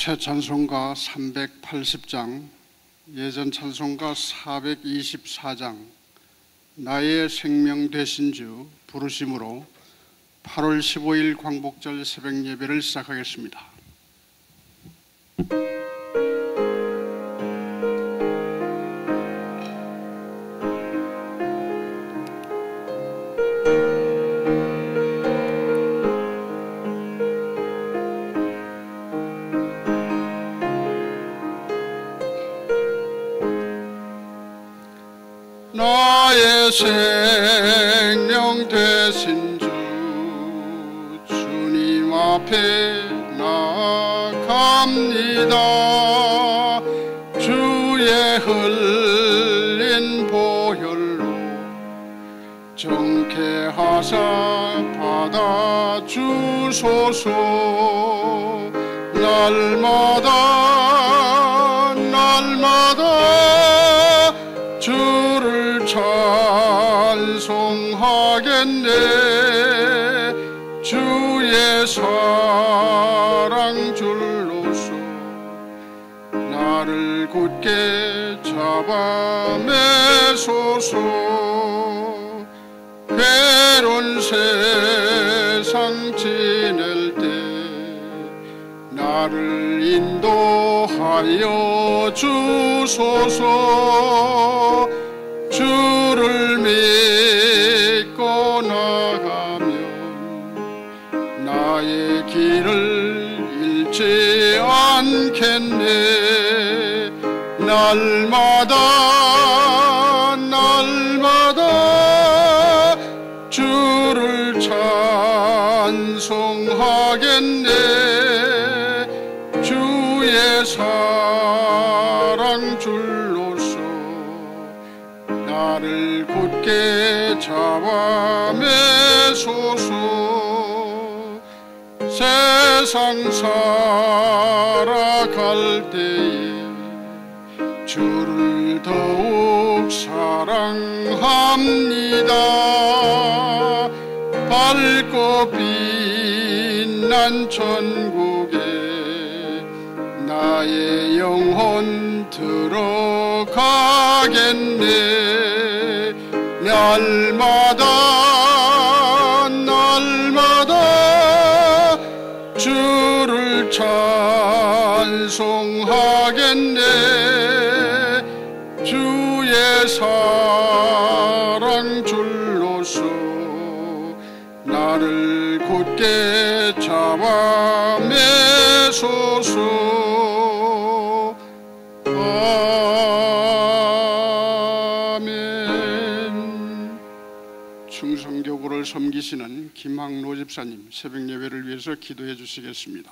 새 찬송가 380장, 예전 찬송가 424장, 나의 생명 되신 주 부르심으로 8월 15일 광복절 새벽 예배를 시작하겠습니다. 나의 생명 되신 주 주님 앞에 나아갑니다. 주의 흘린 보혈로 정케하사 받아주소서. 날마다 주를 찬송하겠네. 주의 사랑 줄로서 나를 굳게 잡아 매소서. 괴로운 세상 지낼 때 나를 인도하여 주소서. 주를 믿고 나가면 나의 길을 잃지 않겠네. 날마다 주를 찬송하겠네. 주의 사랑 줄로서 나를 굳게 잡아 매소서. 세상 살아갈 때에 주를 더욱 사랑합니다. 밝고 빛난 천국에 나의 영혼 들어가겠네. 날마다 주를 찬송하겠네. 주의 사랑 줄로서 나를 굳게 잡아 매소서. 충성교구를 섬기시는 김학로 집사님, 새벽 예배를 위해서 기도해 주시겠습니다.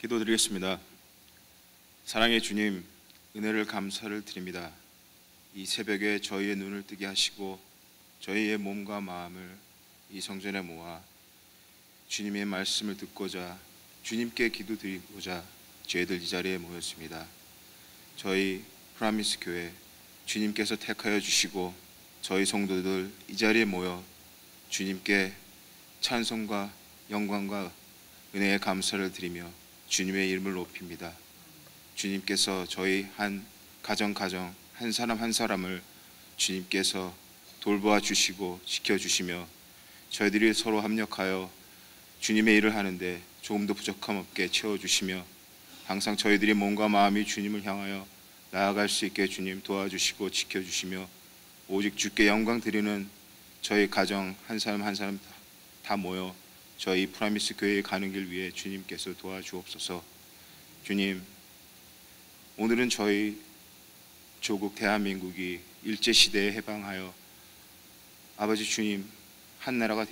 기도드리겠습니다. 사랑의 주님, 은혜를 감사를 드립니다. 이 새벽에 저희의 눈을 뜨게 하시고 저희의 몸과 마음을 이 성전에 모아 주님의 말씀을 듣고자, 주님께 기도드리고자 저희들 이 자리에 모였습니다. 저희 프라미스 교회 주님께서 택하여 주시고 저희 성도들 이 자리에 모여 주님께 찬송과 영광과 은혜의 감사를 드리며 주님의 이름을 높입니다. 주님께서 저희 한 가정 한 사람 한 사람을 주님께서 돌보아 주시고 지켜주시며 저희들이 서로 합력하여 주님의 일을 하는데 조금도 부족함 없게 채워주시며 항상 저희들의 몸과 마음이 주님을 향하여 나아갈 수 있게 주님 도와주시고 지켜주시며 오직 주께 영광 드리는 저희 가정 한 사람 한 사람 다 모여 저희 프라미스 교회에 가는 길 위해 주님께서 도와주옵소서. 주님, 오늘은 저희 조국 대한민국이 일제시대에 해방하여 아버지 주님 한 나라가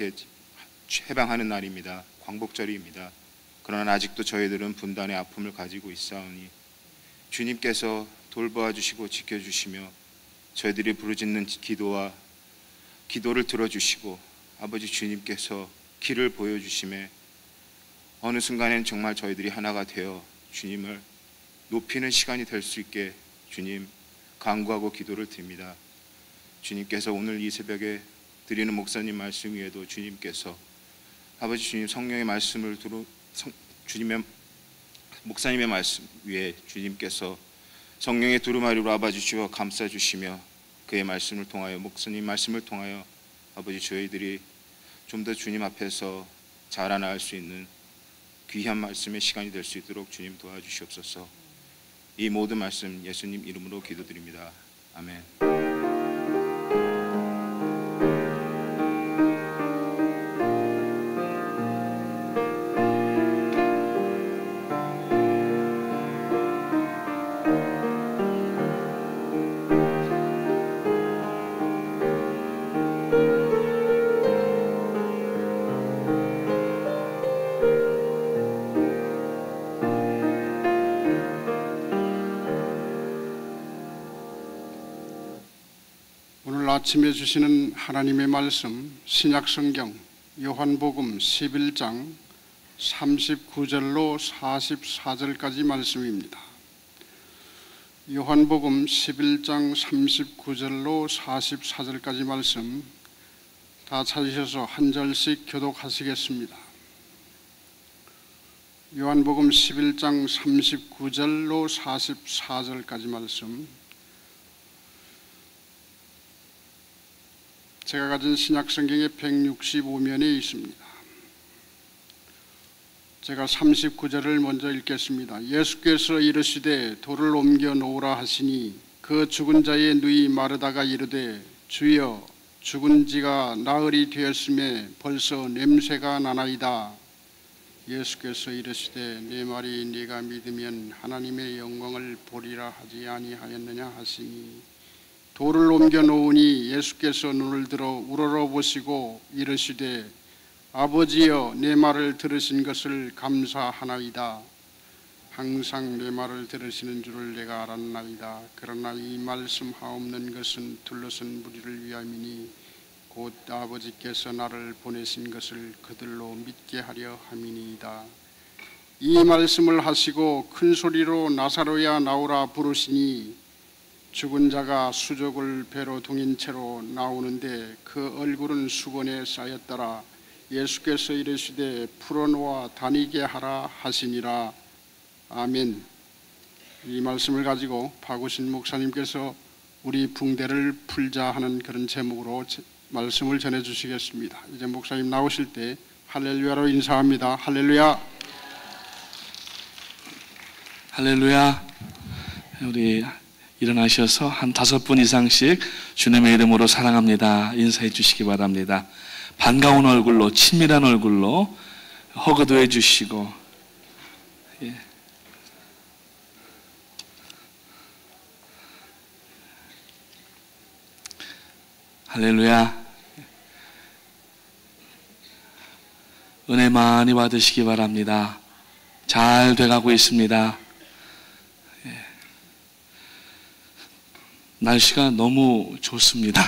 해방하는 날입니다. 광복절입니다. 그러나 아직도 저희들은 분단의 아픔을 가지고 있사오니 주님께서 돌보아 주시고 지켜주시며 저희들이 부르짖는 기도를 들어주시고 아버지 주님께서 길을 보여주심에 어느 순간엔 정말 저희들이 하나가 되어 주님을 높이는 시간이 될 수 있게 주님 간구하고 기도를 드립니다. 주님께서 오늘 이 새벽에 드리는 목사님 말씀 위에도 주님께서 아버지 주님 성령의 말씀을 주님의 목사님의 말씀 위에 주님께서 성령의 두루마리로 아버지 주여 감싸 주시며 그의 말씀을 통하여 목사님 말씀을 통하여 아버지 저희들이 좀 더 주님 앞에서 자라나갈 수 있는 귀한 말씀의 시간이 될 수 있도록 주님 도와주시옵소서. 이 모든 말씀 예수님 이름으로 기도드립니다. 아멘. 아침에 주시는 하나님의 말씀 신약성경 요한복음 11장 39절로 44절까지 말씀입니다. 요한복음 11장 39절로 44절까지 말씀 다 찾으셔서 한 절씩 교독하시겠습니다. 요한복음 11장 39절로 44절까지 말씀, 제가 가진 신약성경의 165면에 있습니다. 제가 39절을 먼저 읽겠습니다. 예수께서 이르시되 돌을 옮겨 놓으라 하시니 그 죽은 자의 누이 마르다가 이르되 주여 죽은 지가 나흘이 되었음에 벌써 냄새가 나나이다. 예수께서 이르시되 내 말이 네가 믿으면 하나님의 영광을 보리라 하지 아니하였느냐 하시니 돌을 옮겨 놓으니 예수께서 눈을 들어 우러러 보시고 이르시되 아버지여 내 말을 들으신 것을 감사하나이다. 항상 내 말을 들으시는 줄을 내가 알았나이다. 그러나 이 말씀 하옵는 것은 둘러선 무리를 위함이니 곧 아버지께서 나를 보내신 것을 그들로 믿게 하려 함이니이다. 이 말씀을 하시고 큰 소리로 나사로야 나오라 부르시니 죽은 자가 수족을 배로 둥인 채로 나오는데 그 얼굴은 수건에 쌓였더라. 예수께서 이르시되 풀어놓아 다니게 하라 하시니라. 아멘. 이 말씀을 가지고 박우신 목사님께서 우리 붕대를 풀자 하는 그런 제목으로 말씀을 전해주시겠습니다. 이제 목사님 나오실 때 할렐루야로 인사합니다. 할렐루야. 할렐루야. 우리 일어나셔서 한 5분 이상씩 주님의 이름으로 사랑합니다 인사해 주시기 바랍니다. 반가운 얼굴로, 친밀한 얼굴로 허그도 해주시고, 예. 할렐루야. 은혜 많이 받으시기 바랍니다. 잘 돼가고 있습니다. 날씨가 너무 좋습니다.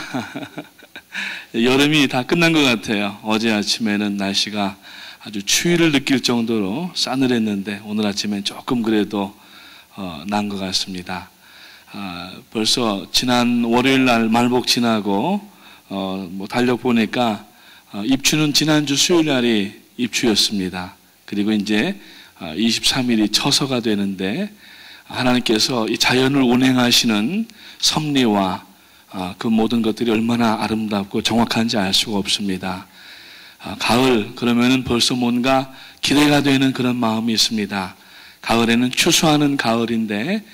여름이 다 끝난 것 같아요. 어제 아침에는 날씨가 아주 추위를 느낄 정도로 싸늘했는데 오늘 아침엔 조금 그래도 난 것 같습니다. 벌써 지난 월요일 날 말복 지나고 달력 보니까 입추는 지난주 수요일 날이 입추였습니다. 그리고 이제 23일이 처서가 되는데 하나님께서 이 자연을 운행하시는 섭리와 그 모든 것들이 얼마나 아름답고 정확한지 알 수가 없습니다. 가을 그러면은 벌써 뭔가 기대가 되는 그런 마음이 있습니다. 가을에는 추수하는 가을인데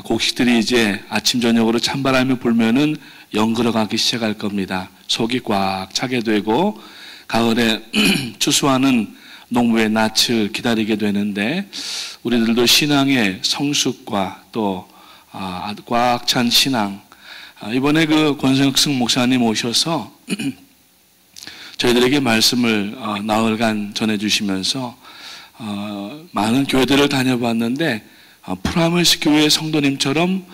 곡식들이 이제 아침 저녁으로 찬바람이 불면은 연그러가기 시작할 겁니다. 속이 꽉 차게 되고 가을에 추수하는 농부의 낯을 기다리게 되는데 우리들도 신앙의 성숙과 또 꽉 찬 신앙, 이번에 그 권성승 목사님 오셔서 저희들에게 말씀을 나흘간 전해주시면서 많은 교회들을 다녀봤는데 프라미스 교회 성도님처럼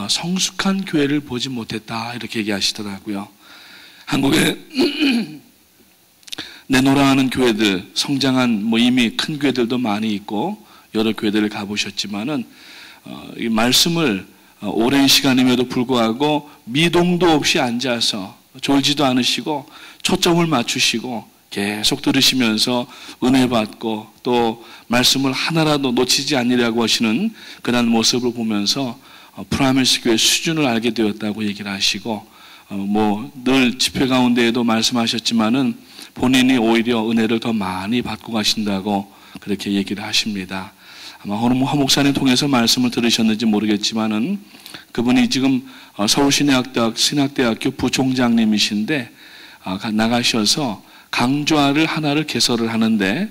성숙한 교회를 보지 못했다 이렇게 얘기하시더라고요. 한국에 내노라 하는 교회들, 성장한 이미 큰 교회들도 많이 있고 여러 교회들을 가보셨지만은 이 말씀을 오랜 시간임에도 불구하고 미동도 없이 앉아서 졸지도 않으시고 초점을 맞추시고 계속 들으시면서 은혜 받고 또 말씀을 하나라도 놓치지 않으려고 하시는 그런 모습을 보면서 프라미스 교회 수준을 알게 되었다고 얘기를 하시고 늘 집회 가운데에도 말씀하셨지만은 본인이 오히려 은혜를 더 많이 받고 가신다고 그렇게 얘기를 하십니다. 아마 허 목사님 통해서 말씀을 들으셨는지 모르겠지만은 그분이 지금 서울신학대학교 부총장님이신데 나가셔서 강좌를 하나를 개설을 하는데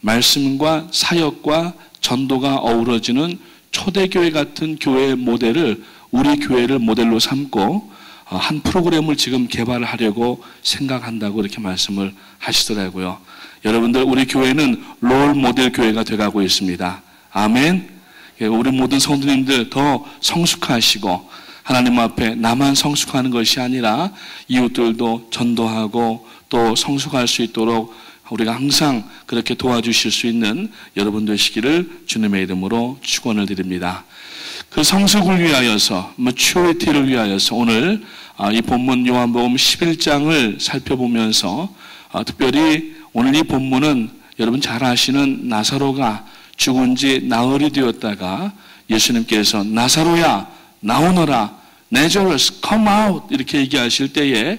말씀과 사역과 전도가 어우러지는 초대교회 같은 교회의 모델을 우리 교회를 모델로 삼고 한 프로그램을 지금 개발을 하려고 생각한다고 이렇게 말씀을 하시더라고요. 여러분들 우리 교회는 롤 모델 교회가 돼가고 있습니다. 아멘. 우리 모든 성도님들 더 성숙하시고 하나님 앞에 나만 성숙하는 것이 아니라 이웃들도 전도하고 또 성숙할 수 있도록 우리가 항상 그렇게 도와주실 수 있는 여러분 되시기를 주님의 이름으로 축원을 드립니다. 그 성숙을 위하여서, maturity를 위하여서 오늘 이 본문 요한복음 11장을 살펴보면서 특별히 오늘 이 본문은 여러분 잘 아시는 나사로가 죽은 지 나흘이 되었다가 예수님께서 나사로야 나오너라, 나자로스 come out 이렇게 얘기하실 때에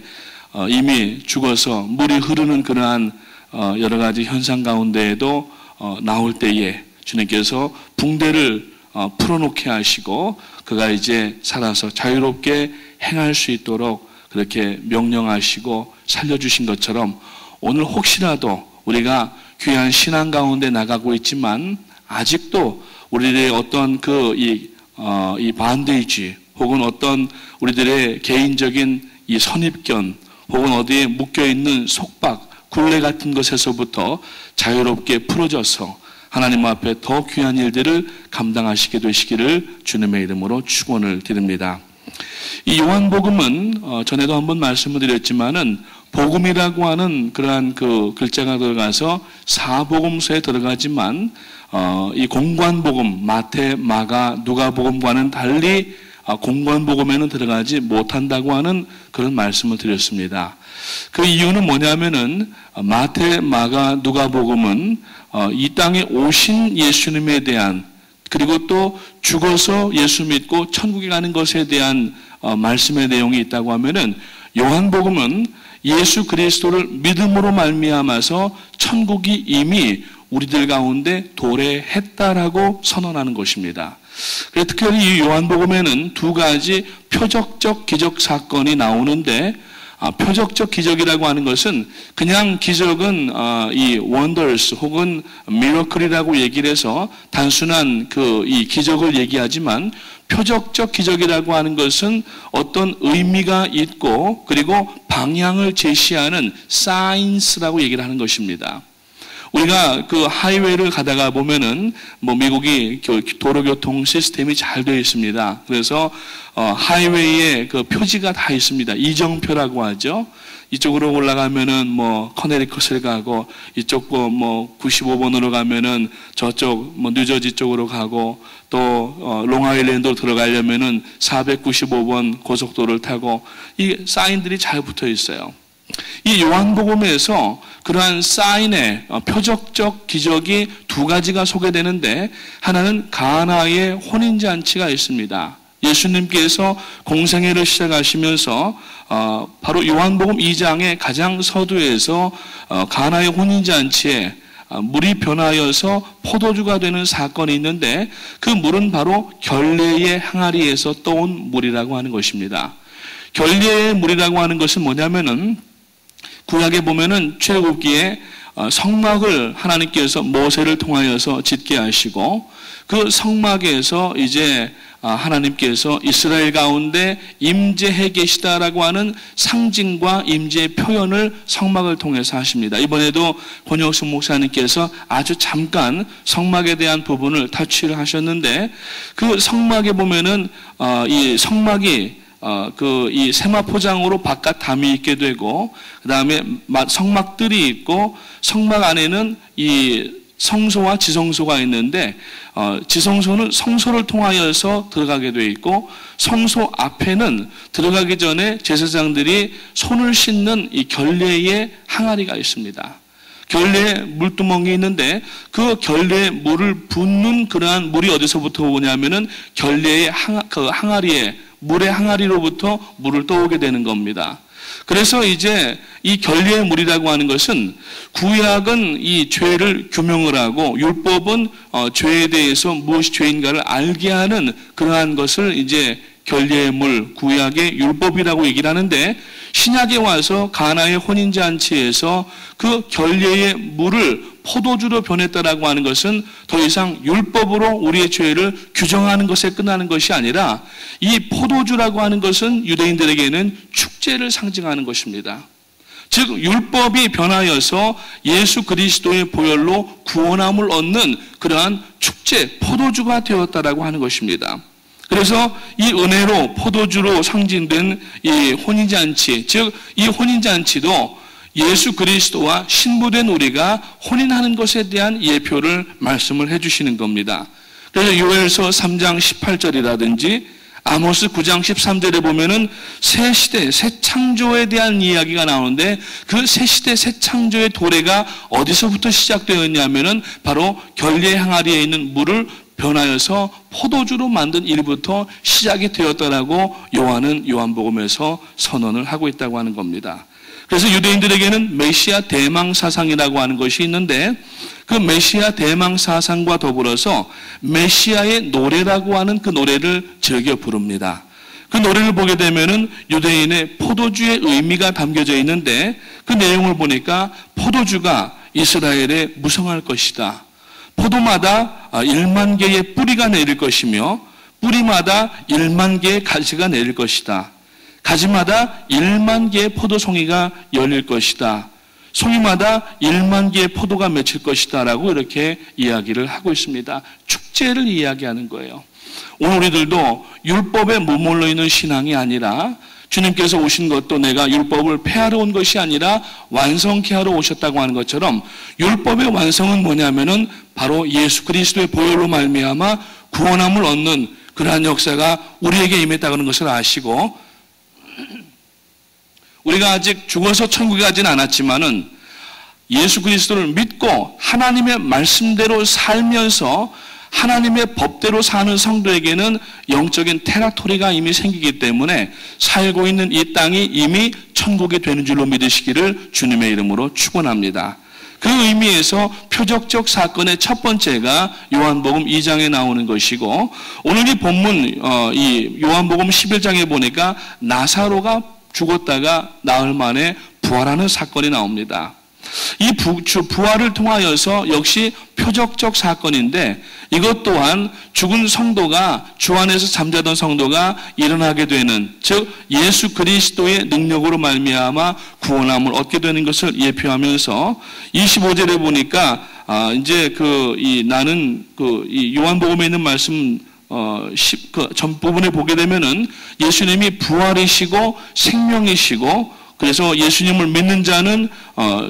이미 죽어서 물이 흐르는 그러한 여러 가지 현상 가운데에도 나올 때에 주님께서 붕대를 풀어놓게 하시고 그가 이제 살아서 자유롭게 행할 수 있도록 그렇게 명령하시고 살려주신 것처럼 오늘 혹시라도 우리가 귀한 신앙 가운데 나가고 있지만 아직도 우리들의 어떤 이 반데이지 혹은 어떤 우리들의 개인적인 이 선입견 혹은 어디에 묶여있는 속박, 굴레 같은 것에서부터 자유롭게 풀어져서 하나님 앞에 더 귀한 일들을 감당하시게 되시기를 주님의 이름으로 축원을 드립니다. 이 요한복음은 전에도 한번 말씀을 드렸지만은 복음이라고 하는 그러한 그 글자가 들어가서 사복음서에 들어가지만 이 공관복음, 마태, 마가, 누가복음과는 달리 공관복음에는 들어가지 못한다고 하는 그런 말씀을 드렸습니다. 그 이유는 뭐냐면은 마태, 마가, 누가복음은 이 땅에 오신 예수님에 대한 그리고 또 죽어서 예수 믿고 천국에 가는 것에 대한 말씀의 내용이 있다고 하면은 요한복음은 예수 그리스도를 믿음으로 말미암아서 천국이 이미 우리들 가운데 도래했다라고 선언하는 것입니다. 특별히 이 요한복음에는 두 가지 표적적 기적 사건이 나오는데 표적적 기적이라고 하는 것은 그냥 기적은 이 wonders 혹은 miracle이라고 얘기를 해서 단순한 이 기적을 얘기하지만 표적적 기적이라고 하는 것은 어떤 의미가 있고 그리고 방향을 제시하는 signs라고 얘기를 하는 것입니다. 우리가 그 하이웨이를 가다가 보면은 미국이 도로교통 시스템이 잘 되어 있습니다. 그래서 하이웨이에 그 표지가 다 있습니다. 이정표라고 하죠. 이쪽으로 올라가면은 커네리컷을 가고 이쪽 95번으로 가면은 저쪽 뉴저지 쪽으로 가고 또 롱아일랜드로 들어가려면은 495번 고속도로를 타고 이 사인들이 잘 붙어 있어요. 이 요한복음에서 그러한 사인의 표적적 기적이 두 가지가 소개되는데 하나는 가나의 혼인잔치가 있습니다. 예수님께서 공생애를 시작하시면서 바로 요한복음 2장의 가장 서두에서 가나의 혼인잔치에 물이 변하여서 포도주가 되는 사건이 있는데 그 물은 바로 결례의 항아리에서 떠온 물이라고 하는 것입니다. 결례의 물이라고 하는 것은 뭐냐면은 구약에 보면은 출애굽기에 성막을 하나님께서 모세를 통하여서 짓게 하시고 그 성막에서 이제 하나님께서 이스라엘 가운데 임재해 계시다라고 하는 상징과 임재의 표현을 성막을 통해서 하십니다. 이번에도 권혁수 목사님께서 아주 잠깐 성막에 대한 부분을 터치를 하셨는데 그 성막에 보면은 이 성막이 이 세마포장으로 바깥 담이 있게 되고 그 다음에 성막들이 있고 성막 안에는 이 성소와 지성소가 있는데 지성소는 성소를 통하여서 들어가게 되어 있고 성소 앞에는 들어가기 전에 제사장들이 손을 씻는 이 결례의 항아리가 있습니다. 결례에 물두멍이 있는데 그 결례에 물을 붓는 그러한 물이 어디서부터 오냐면은 결례의 항아리에 물의 항아리로부터 물을 떠오게 되는 겁니다. 그래서 이제 이 결례의 물이라고 하는 것은 구약은 이 죄를 규명을 하고 율법은 죄에 대해서 무엇이 죄인가를 알게 하는 그러한 것을 이제 결례의 물, 구약의 율법이라고 얘기를 하는데 신약에 와서 가나의 혼인잔치에서 그 결례의 물을 포도주로 변했다라고 하는 것은 더 이상 율법으로 우리의 죄를 규정하는 것에 끝나는 것이 아니라 이 포도주라고 하는 것은 유대인들에게는 축제를 상징하는 것입니다. 즉 율법이 변하여서 예수 그리스도의 보혈로 구원함을 얻는 그러한 축제, 포도주가 되었다라고 하는 것입니다. 그래서 이 은혜로 포도주로 상징된 이 혼인잔치, 즉 이 혼인잔치도 예수 그리스도와 신부된 우리가 혼인하는 것에 대한 예표를 말씀을 해주시는 겁니다. 그래서 요엘서 3장 18절이라든지 아모스 9장 13절에 보면은 새 시대, 새 창조에 대한 이야기가 나오는데 그 새 시대, 새 창조의 도래가 어디서부터 시작되었냐면은 바로 결례 항아리에 있는 물을 변하여서 포도주로 만든 일부터 시작이 되었다라고 요한은 요한복음에서 선언을 하고 있다고 하는 겁니다. 그래서 유대인들에게는 메시아 대망 사상이라고 하는 것이 있는데 그 메시아 대망 사상과 더불어서 메시아의 노래라고 하는 그 노래를 즐겨 부릅니다. 그 노래를 보게 되면은 유대인의 포도주의 의미가 담겨져 있는데 그 내용을 보니까 포도주가 이스라엘에 무성할 것이다. 포도마다 1만 개의 뿌리가 내릴 것이며 뿌리마다 1만 개의 가지가 내릴 것이다. 가지마다 1만 개의 포도송이가 열릴 것이다. 송이마다 1만 개의 포도가 맺힐 것이다 라고 이렇게 이야기를 하고 있습니다. 축제를 이야기하는 거예요. 오늘 우리들도 율법에 머물러 있는 신앙이 아니라 주님께서 오신 것도 내가 율법을 폐하러 온 것이 아니라 완성케 하러 오셨다고 하는 것처럼 율법의 완성은 뭐냐면은 바로 예수 그리스도의 보혈로 말미암아 구원함을 얻는 그러한 역사가 우리에게 임했다는 것을 아시고 우리가 아직 죽어서 천국에 가진 않았지만은 예수 그리스도를 믿고 하나님의 말씀대로 살면서 하나님의 법대로 사는 성도에게는 영적인 테라토리가 이미 생기기 때문에 살고 있는 이 땅이 이미 천국이 되는 줄로 믿으시기를 주님의 이름으로 축원합니다. 그 의미에서 표적적 사건의 첫 번째가 요한복음 2장에 나오는 것이고 오늘 이 본문 이 요한복음 11장에 보니까 나사로가 죽었다가 나흘 만에 부활하는 사건이 나옵니다. 이 부활을 통하여서 역시 표적적 사건인데 이것 또한 죽은 성도가 주 안에서 잠자던 성도가 일어나게 되는 즉 예수 그리스도의 능력으로 말미암아 구원함을 얻게 되는 것을 예표하면서 25절에 보니까 이제 나는 이 요한복음에 있는 말씀 전 부분에 보게 되면은 예수님이 부활이시고 생명이시고 그래서 예수님을 믿는 자는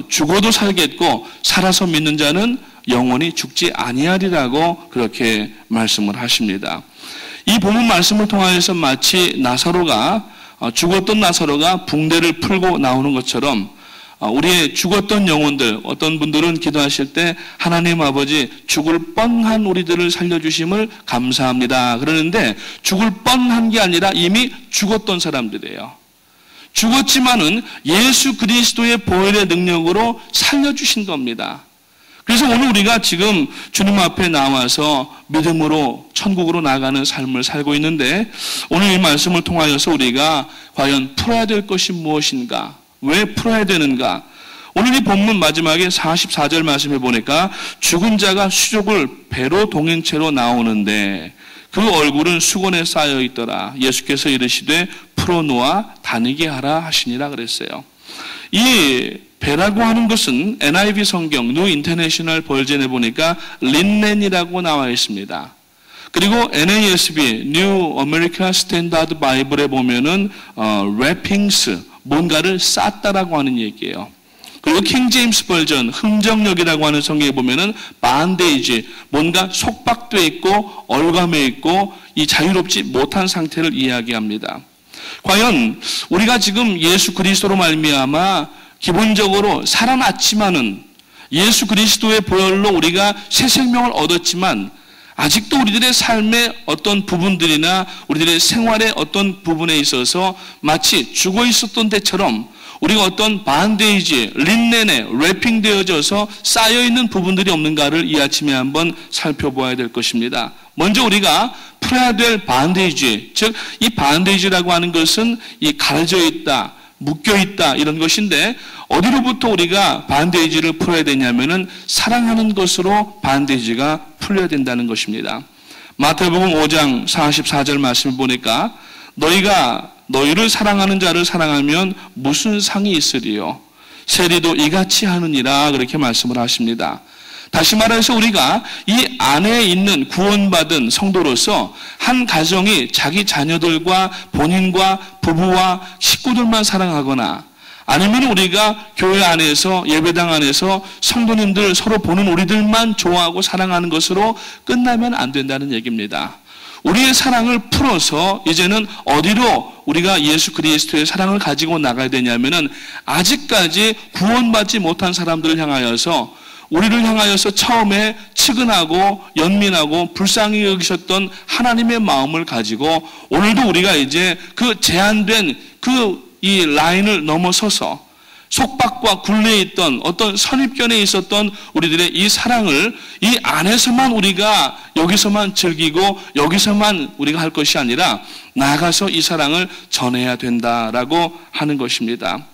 죽어도 살겠고 살아서 믿는 자는 영원히 죽지 아니하리라고 그렇게 말씀을 하십니다. 이 본문 말씀을 통하여서 마치 나사로가 죽었던 나사로가 붕대를 풀고 나오는 것처럼 우리의 죽었던 영혼들 어떤 분들은 기도하실 때 하나님 아버지 죽을 뻔한 우리들을 살려주심을 감사합니다 그러는데 죽을 뻔한 게 아니라 이미 죽었던 사람들이에요. 죽었지만은 예수 그리스도의 보혈의 능력으로 살려주신 겁니다. 그래서 오늘 우리가 지금 주님 앞에 나와서 믿음으로 천국으로 나가는 삶을 살고 있는데 오늘 이 말씀을 통하여서 우리가 과연 풀어야 될 것이 무엇인가? 왜 풀어야 되는가? 오늘 이 본문 마지막에 44절 말씀해 보니까 죽은 자가 수족을 배로 동행체로 나오는데 그 얼굴은 수건에 쌓여 있더라. 예수께서 이르시되 풀어놓아 다니게 하라 하시니라 그랬어요. 이 배라고 하는 것은 NIV 성경 뉴 인터내셔널 버전에 보니까 린넨이라고 나와 있습니다. 그리고 NASB 뉴 아메리칸 스탠다드 바이블에 보면은 wrappings 뭔가를 쌌다라고 하는 얘기예요. 그리고 킹 제임스 버전 흥정력이라고 하는 성경에 보면은 반데이지, 뭔가 속박돼 있고 얼감해 있고 이 자유롭지 못한 상태를 이야기합니다. 과연 우리가 지금 예수 그리스도로 말미암아 기본적으로 살아났지만은 예수 그리스도의 보혈로 우리가 새 생명을 얻었지만 아직도 우리들의 삶의 어떤 부분들이나 우리들의 생활의 어떤 부분에 있어서 마치 죽어 있었던 때처럼 우리가 어떤 반데이지, 린넨에 랩핑되어져서 쌓여있는 부분들이 없는가를 이 아침에 한번 살펴보아야 될 것입니다. 먼저 우리가 풀어야 될 반데이지, 즉 이 반데이지라고 하는 것은 이 가려져 있다, 묶여 있다 이런 것인데 어디로부터 우리가 반데이지를 풀어야 되냐면은 사랑하는 것으로 반데이지가 풀려야 된다는 것입니다. 마태복음 5장 44절 말씀을 보니까 너희가 너희를 사랑하는 자를 사랑하면 무슨 상이 있으리요? 세리도 이같이 하느니라 그렇게 말씀을 하십니다. 다시 말해서 우리가 이 안에 있는 구원받은 성도로서 한 가정이 자기 자녀들과 본인과 부부와 식구들만 사랑하거나 아니면 우리가 교회 안에서 예배당 안에서 성도님들 서로 보는 우리들만 좋아하고 사랑하는 것으로 끝나면 안 된다는 얘기입니다. 우리의 사랑을 풀어서 이제는 어디로 우리가 예수 그리스도의 사랑을 가지고 나가야 되냐면은 아직까지 구원받지 못한 사람들을 향하여서 우리를 향하여서 처음에 측은하고 연민하고 불쌍히 여기셨던 하나님의 마음을 가지고 오늘도 우리가 이제 그 제한된 이 라인을 넘어서서 속박과 굴레에 있던 어떤 선입견에 있었던 우리들의 이 사랑을 이 안에서만 우리가 여기서만 즐기고 여기서만 우리가 할 것이 아니라 나아가서 이 사랑을 전해야 된다라고 하는 것입니다.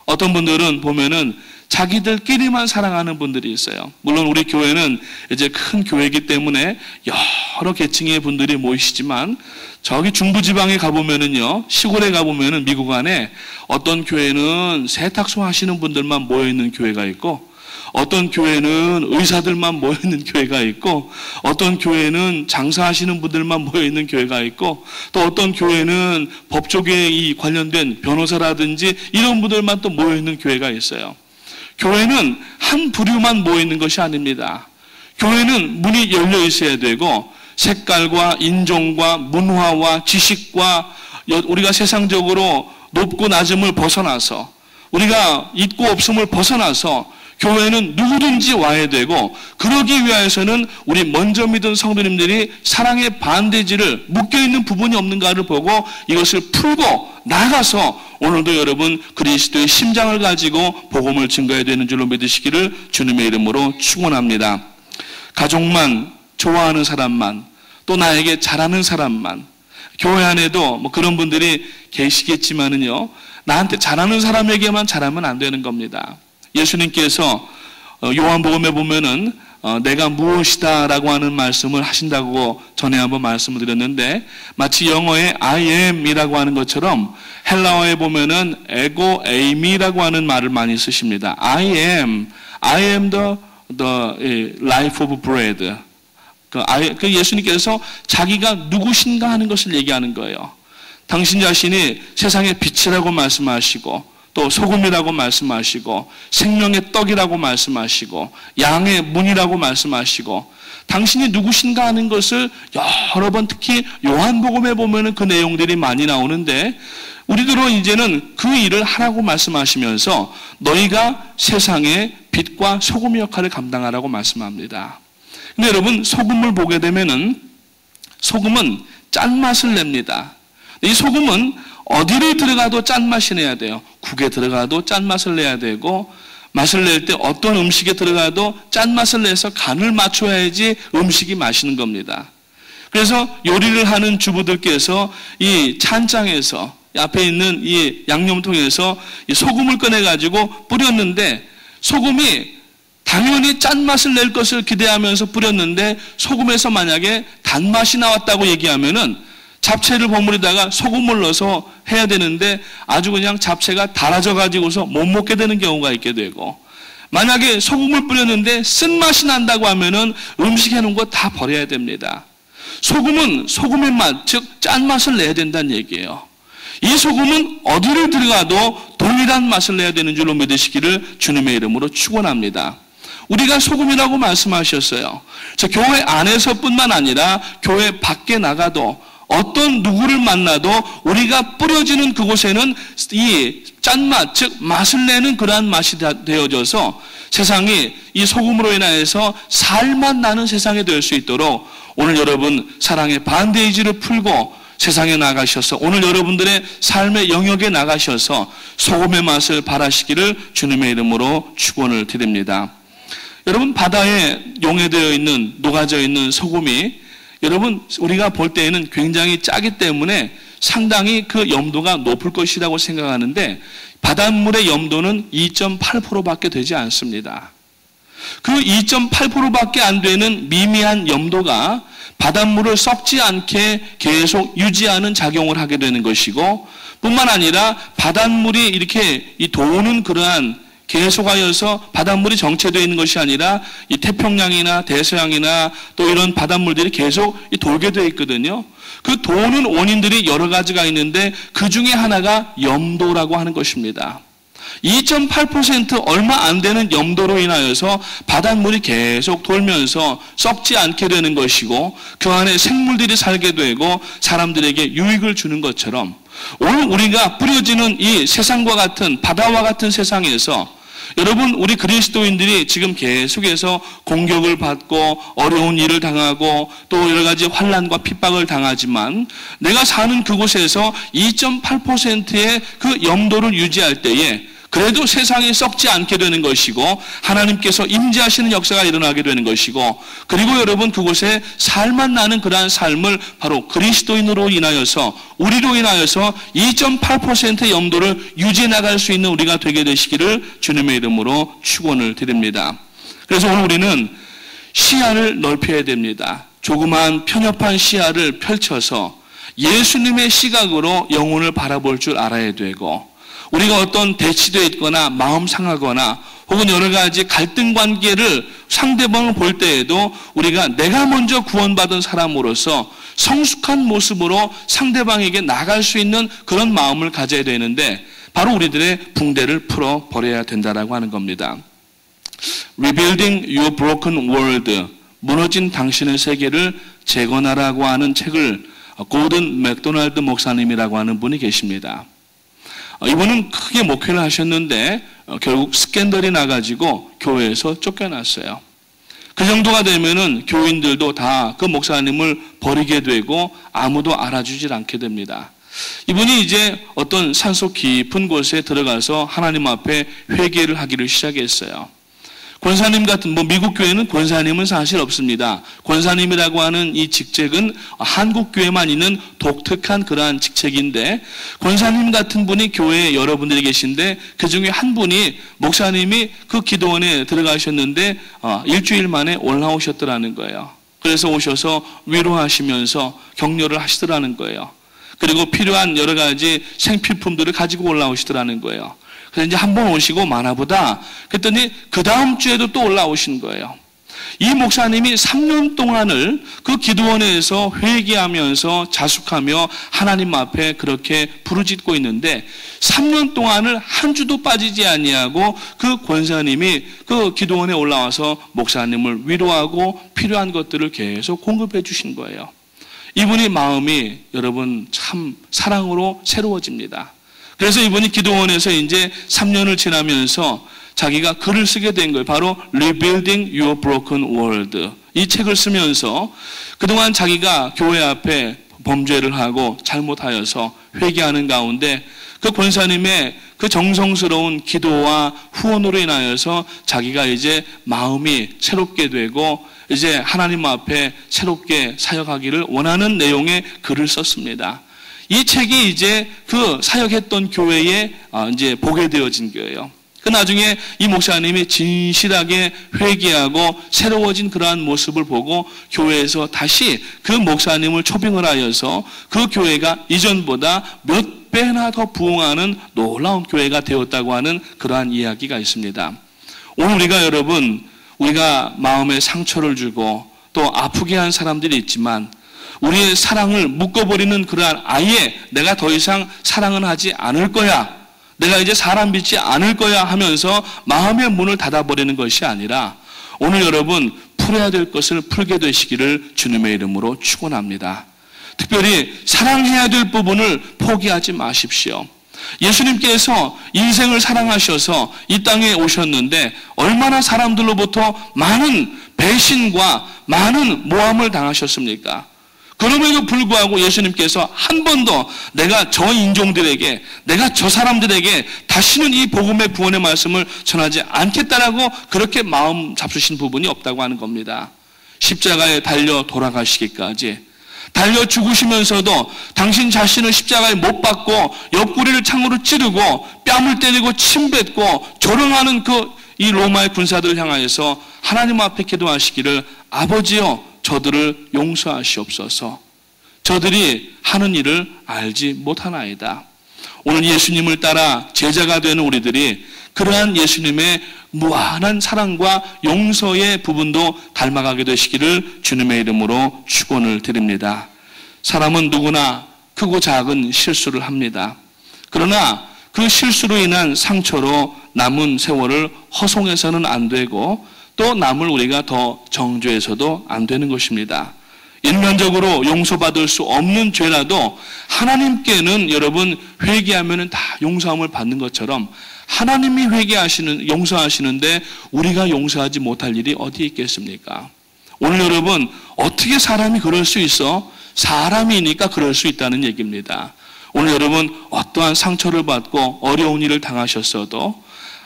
어떤 분들은 보면은 자기들끼리만 사랑하는 분들이 있어요. 물론 우리 교회는 이제 큰 교회이기 때문에 여러 계층의 분들이 모이시지만 저기 중부지방에 가보면은요, 시골에 가보면은 미국 안에 어떤 교회는 세탁소 하시는 분들만 모여있는 교회가 있고 어떤 교회는 의사들만 모여있는 교회가 있고 어떤 교회는 장사하시는 분들만 모여있는 교회가 있고 또 어떤 교회는 법조계에 관련된 변호사라든지 이런 분들만 또 모여있는 교회가 있어요. 교회는 한 부류만 모이는 것이 아닙니다. 교회는 문이 열려 있어야 되고 색깔과 인종과 문화와 지식과 우리가 세상적으로 높고 낮음을 벗어나서 우리가 있고 없음을 벗어나서 교회는 누구든지 와야 되고 그러기 위해서는 우리 먼저 믿은 성도님들이 사랑의 반대지를 묶여있는 부분이 없는가를 보고 이것을 풀고 나가서 오늘도 여러분 그리스도의 심장을 가지고 복음을 증거해야 되는 줄로 믿으시기를 주님의 이름으로 축원합니다. 가족만, 좋아하는 사람만, 또 나에게 잘하는 사람만, 교회 안에도 뭐 그런 분들이 계시겠지만은요, 나한테 잘하는 사람에게만 잘하면 안 되는 겁니다. 예수님께서 요한복음에 보면은 내가 무엇이다 라고 하는 말씀을 하신다고 전에 한번 말씀을 드렸는데 마치 영어의 I am 이라고 하는 것처럼 헬라어에 보면은 에고 에이미라고 하는 말을 많이 쓰십니다. I am the life of bread. 그 예수님께서 자기가 누구신가 하는 것을 얘기하는 거예요. 당신 자신이 세상의 빛이라고 말씀하시고 또 소금이라고 말씀하시고 생명의 떡이라고 말씀하시고 양의 문이라고 말씀하시고 당신이 누구신가 하는 것을 여러 번 특히 요한복음에 보면은 그 내용들이 많이 나오는데 우리들은 이제는 그 일을 하라고 말씀하시면서 너희가 세상의 빛과 소금의 역할을 감당하라고 말씀합니다. 근데 여러분 소금을 보게 되면은 소금은 짠맛을 냅니다. 이 소금은 어디를 들어가도 짠맛이 내야 돼요. 국에 들어가도 짠맛을 내야 되고 맛을 낼 때 어떤 음식에 들어가도 짠맛을 내서 간을 맞춰야지 음식이 맛있는 겁니다. 그래서 요리를 하는 주부들께서 이 찬장에서 앞에 있는 이 양념통에서 이 소금을 꺼내가지고 뿌렸는데 소금이 당연히 짠맛을 낼 것을 기대하면서 뿌렸는데 소금에서 만약에 단맛이 나왔다고 얘기하면은 잡채를 버무리다가 소금을 넣어서 해야 되는데 아주 그냥 잡채가 달아져 가지고서 못 먹게 되는 경우가 있게 되고 만약에 소금을 뿌렸는데 쓴맛이 난다고 하면은 음식 해놓은 거 다 버려야 됩니다. 소금은 소금의 맛, 즉 짠맛을 내야 된다는 얘기예요. 이 소금은 어디를 들어가도 동일한 맛을 내야 되는 줄로 믿으시기를 주님의 이름으로 축원합니다. 우리가 소금이라고 말씀하셨어요. 교회 안에서뿐만 아니라 교회 밖에 나가도 어떤 누구를 만나도 우리가 뿌려지는 그곳에는 이 짠맛, 즉 맛을 내는 그러한 맛이 되어져서 세상이 이 소금으로 인하여서 살맛 나는 세상이 될 수 있도록 오늘 여러분 사랑의 반데이지를 풀고 세상에 나가셔서 오늘 여러분들의 삶의 영역에 나가셔서 소금의 맛을 발하시기를 주님의 이름으로 축원을 드립니다. 여러분 바다에 용해되어 있는 녹아져 있는 소금이 여러분 우리가 볼 때에는 굉장히 짜기 때문에 상당히 그 염도가 높을 것이라고 생각하는데 바닷물의 염도는 2.8%밖에 되지 않습니다. 그 2.8%밖에 안 되는 미미한 염도가 바닷물을 썩지 않게 계속 유지하는 작용을 하게 되는 것이고 뿐만 아니라 바닷물이 이렇게 도는 그러한 계속하여서 바닷물이 정체되어 있는 것이 아니라 이 태평양이나 대서양이나 또 이런 바닷물들이 계속 돌게 되어 있거든요. 그 도는 원인들이 여러 가지가 있는데 그 중에 하나가 염도라고 하는 것입니다. 2.8% 얼마 안 되는 염도로 인하여서 바닷물이 계속 돌면서 썩지 않게 되는 것이고 그 안에 생물들이 살게 되고 사람들에게 유익을 주는 것처럼 오늘 우리가 뿌려지는 이 세상과 같은 바다와 같은 세상에서 여러분 우리 그리스도인들이 지금 계속해서 공격을 받고 어려운 일을 당하고 또 여러 가지 환난과 핍박을 당하지만 내가 사는 그곳에서 2.8%의 그 염도를 유지할 때에 그래도 세상이 썩지 않게 되는 것이고 하나님께서 임재하시는 역사가 일어나게 되는 것이고 그리고 여러분 그곳에 살맛 나는 그러한 삶을 바로 그리스도인으로 인하여서 우리로 인하여서 2.8%의 염도를 유지해 나갈 수 있는 우리가 되게 되시기를 주님의 이름으로 축원을 드립니다. 그래서 오늘 우리는 시야를 넓혀야 됩니다. 조그마한 편협한 시야를 펼쳐서 예수님의 시각으로 영혼을 바라볼 줄 알아야 되고 우리가 어떤 대치되어 있거나 마음 상하거나 혹은 여러 가지 갈등 관계를 상대방을 볼 때에도 우리가 내가 먼저 구원받은 사람으로서 성숙한 모습으로 상대방에게 나갈 수 있는 그런 마음을 가져야 되는데 바로 우리들의 붕대를 풀어버려야 된다라고 하는 겁니다. Rebuilding Your Broken World, 무너진 당신의 세계를 재건하라고 하는 책을 고든 맥도날드 목사님이라고 하는 분이 계십니다. 이분은 크게 목회를 하셨는데 결국 스캔들이 나가지고 교회에서 쫓겨났어요. 그 정도가 되면은 교인들도 다 그 목사님을 버리게 되고 아무도 알아주질 않게 됩니다. 이분이 이제 어떤 산속 깊은 곳에 들어가서 하나님 앞에 회개를 하기를 시작했어요. 권사님 같은 미국 교회는 권사님은 사실 없습니다. 권사님이라고 하는 이 직책은 한국 교회만 있는 독특한 그러한 직책인데 권사님 같은 분이 교회에 여러분들이 계신데 그 중에 한 분이 목사님이 그 기도원에 들어가셨는데 일주일 만에 올라오셨더라는 거예요. 그래서 오셔서 위로하시면서 격려를 하시더라는 거예요. 그리고 필요한 여러 가지 생필품들을 가지고 올라오시더라는 거예요. 그래서 이제 한 번 오시고 마나보다 그랬더니 그 다음 주에도 또 올라오신 거예요. 이 목사님이 3년 동안을 그 기도원에서 회개하면서 자숙하며 하나님 앞에 그렇게 부르짖고 있는데 3년 동안을 한 주도 빠지지 아니하고 그 권사님이 그 기도원에 올라와서 목사님을 위로하고 필요한 것들을 계속 공급해 주신 거예요. 이분이 마음이 여러분 참 사랑으로 새로워집니다. 그래서 이분이 기도원에서 이제 3년을 지나면서 자기가 글을 쓰게 된 거예요. 바로 Rebuilding Your Broken World. 이 책을 쓰면서 그동안 자기가 교회 앞에 범죄를 하고 잘못하여서 회개하는 가운데 그 권사님의 그 정성스러운 기도와 후원으로 인하여서 자기가 이제 마음이 새롭게 되고 이제 하나님 앞에 새롭게 사역하기를 원하는 내용의 글을 썼습니다. 이 책이 이제 그 사역했던 교회에 이제 보게 되어진 거예요. 그 나중에 이 목사님이 진실하게 회개하고 새로워진 그러한 모습을 보고 교회에서 다시 그 목사님을 초빙을 하여서 그 교회가 이전보다 몇 배나 더 부흥하는 놀라운 교회가 되었다고 하는 그러한 이야기가 있습니다. 오늘 우리가 마음에 상처를 주고 또 아프게 한 사람들이 있지만 우리의 사랑을 묶어버리는 그러한 아예 내가 더 이상 사랑은 하지 않을 거야, 내가 이제 사람 믿지 않을 거야 하면서 마음의 문을 닫아버리는 것이 아니라 오늘 여러분 풀어야 될 것을 풀게 되시기를 주님의 이름으로 축원합니다. 특별히 사랑해야 될 부분을 포기하지 마십시오. 예수님께서 인생을 사랑하셔서 이 땅에 오셨는데 얼마나 사람들로부터 많은 배신과 많은 모함을 당하셨습니까? 그럼에도 불구하고 예수님께서 한 번도 내가 저 인종들에게, 내가 저 사람들에게 다시는 이 복음의 구원의 말씀을 전하지 않겠다라고 그렇게 마음 잡수신 부분이 없다고 하는 겁니다. 십자가에 달려 돌아가시기까지, 달려 죽으시면서도 당신 자신을 십자가에 못 박고 옆구리를 창으로 찌르고 뺨을 때리고 침 뱉고 조롱하는 이 로마의 군사들을 향하여서 하나님 앞에 기도하시기를, 아버지여 저들을 용서하시옵소서. 저들이 하는 일을 알지 못하나이다. 오늘 예수님을 따라 제자가 되는 우리들이 그러한 예수님의 무한한 사랑과 용서의 부분도 닮아가게 되시기를 주님의 이름으로 축원을 드립니다. 사람은 누구나 크고 작은 실수를 합니다. 그러나 그 실수로 인한 상처로 남은 세월을 허송해서는 안 되고 또 남을 우리가 더 정죄해서도 안 되는 것입니다. 인간적으로 용서받을 수 없는 죄라도 하나님께는 여러분 회개하면 다 용서함을 받는 것처럼 하나님이 용서하시는데 우리가 용서하지 못할 일이 어디 있겠습니까? 오늘 여러분 어떻게 사람이 그럴 수 있어? 사람이니까 그럴 수 있다는 얘기입니다. 오늘 여러분 어떠한 상처를 받고 어려운 일을 당하셨어도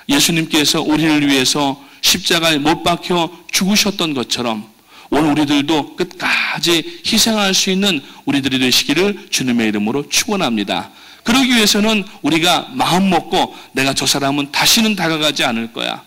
예수님께서 우리를 위해서 십자가에 못 박혀 죽으셨던 것처럼 오늘 우리들도 끝까지 희생할 수 있는 우리들이 되시기를 주님의 이름으로 축원합니다. 그러기 위해서는 우리가 마음 먹고 내가 저 사람은 다시는 다가가지 않을 거야,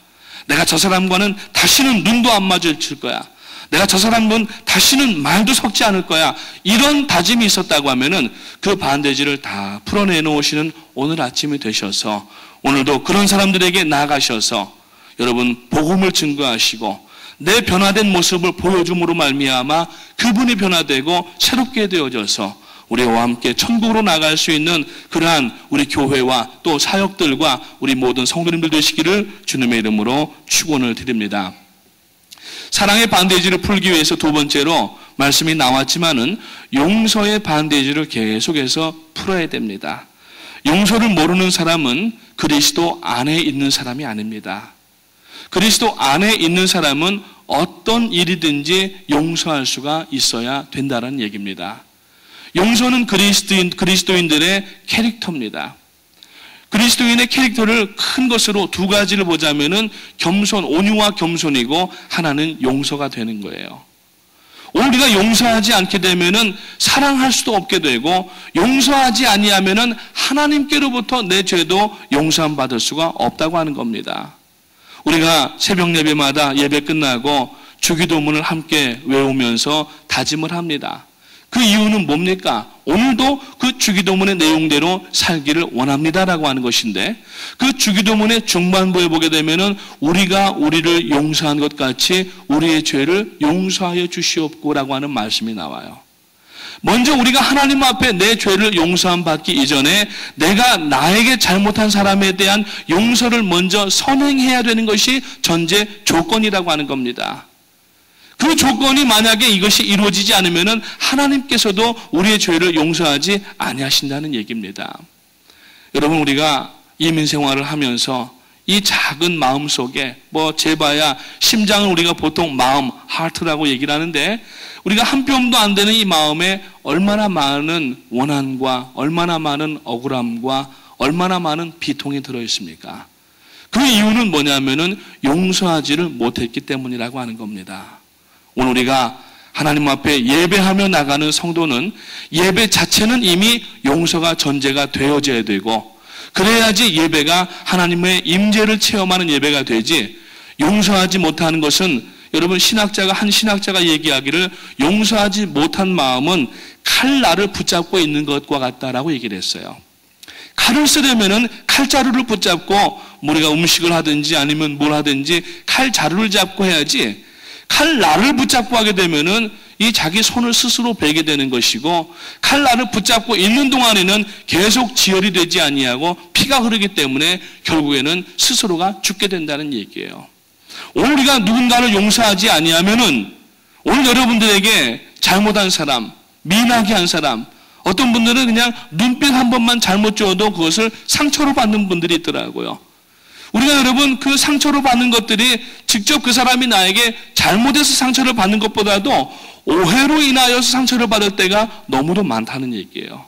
내가 저 사람과는 다시는 눈도 안 마주칠 거야, 내가 저 사람은 다시는 말도 섞지 않을 거야, 이런 다짐이 있었다고 하면은 그 반대지를 다 풀어내 놓으시는 오늘 아침이 되셔서 오늘도 그런 사람들에게 나아가셔서 여러분 복음을 증거하시고 내 변화된 모습을 보여줌으로 말미암아 그분이 변화되고 새롭게 되어져서 우리와 함께 천국으로 나갈 수 있는 그러한 우리 교회와 또 사역들과 우리 모든 성도님들 되시기를 주님의 이름으로 축원을 드립니다. 사랑의 반대지를 풀기 위해서 두 번째로 말씀이 나왔지만은 용서의 반대지를 계속해서 풀어야 됩니다. 용서를 모르는 사람은 그리스도 안에 있는 사람이 아닙니다. 그리스도 안에 있는 사람은 어떤 일이든지 용서할 수가 있어야 된다는 얘기입니다. 용서는 그리스도인들의 캐릭터입니다. 그리스도인의 캐릭터를 큰 것으로 두 가지를 보자면은 겸손, 온유와 겸손이고 하나는 용서가 되는 거예요. 오늘 우리가 용서하지 않게 되면은 사랑할 수도 없게 되고 용서하지 아니하면은 하나님께로부터 내 죄도 용서함 받을 수가 없다고 하는 겁니다. 우리가 새벽 예배마다 예배 끝나고 주기도문을 함께 외우면서 다짐을 합니다. 그 이유는 뭡니까? 오늘도 그 주기도문의 내용대로 살기를 원합니다라고 하는 것인데 그 주기도문의 중반부에 보게 되면은 우리가 우리를 용서한 것 같이 우리의 죄를 용서하여 주시옵고라고 하는 말씀이 나와요. 먼저 우리가 하나님 앞에 내 죄를 용서함 받기 이전에 내가 나에게 잘못한 사람에 대한 용서를 먼저 선행해야 되는 것이 전제 조건이라고 하는 겁니다. 그 조건이 만약에 이것이 이루어지지 않으면은 하나님께서도 우리의 죄를 용서하지 아니하신다는 얘기입니다. 여러분 우리가 이민 생활을 하면서 이 작은 마음 속에 재봐야 심장을 우리가 보통 마음, 하트라고 얘기를 하는데 우리가 한 뼘도 안 되는 이 마음에 얼마나 많은 원한과 얼마나 많은 억울함과 얼마나 많은 비통이 들어있습니까? 그 이유는 뭐냐면은 용서하지를 못했기 때문이라고 하는 겁니다. 오늘 우리가 하나님 앞에 예배하며 나가는 성도는 예배 자체는 이미 용서가 전제가 되어져야 되고 그래야지 예배가 하나님의 임재를 체험하는 예배가 되지 용서하지 못하는 것은 여러분 한 신학자가 얘기하기를 용서하지 못한 마음은 칼날을 붙잡고 있는 것과 같다라고 얘기를 했어요. 칼을 쓰려면은 칼자루를 붙잡고 우리가 음식을 하든지 아니면 뭘 하든지 칼자루를 잡고 해야지 칼날을 붙잡고 하게 되면은 이 자기 손을 스스로 베게 되는 것이고, 칼날을 붙잡고 있는 동안에는 계속 지혈이 되지 아니하고 피가 흐르기 때문에 결국에는 스스로가 죽게 된다는 얘기예요. 오늘 우리가 누군가를 용서하지 아니하면은 오늘 여러분들에게 잘못한 사람, 미나게 한 사람, 어떤 분들은 그냥 눈빛 한 번만 잘못 줘도 그것을 상처로 받는 분들이 있더라고요. 우리가 여러분 그 상처로 받는 것들이 직접 그 사람이 나에게 잘못해서 상처를 받는 것보다도 오해로 인하여서 상처를 받을 때가 너무도 많다는 얘기예요.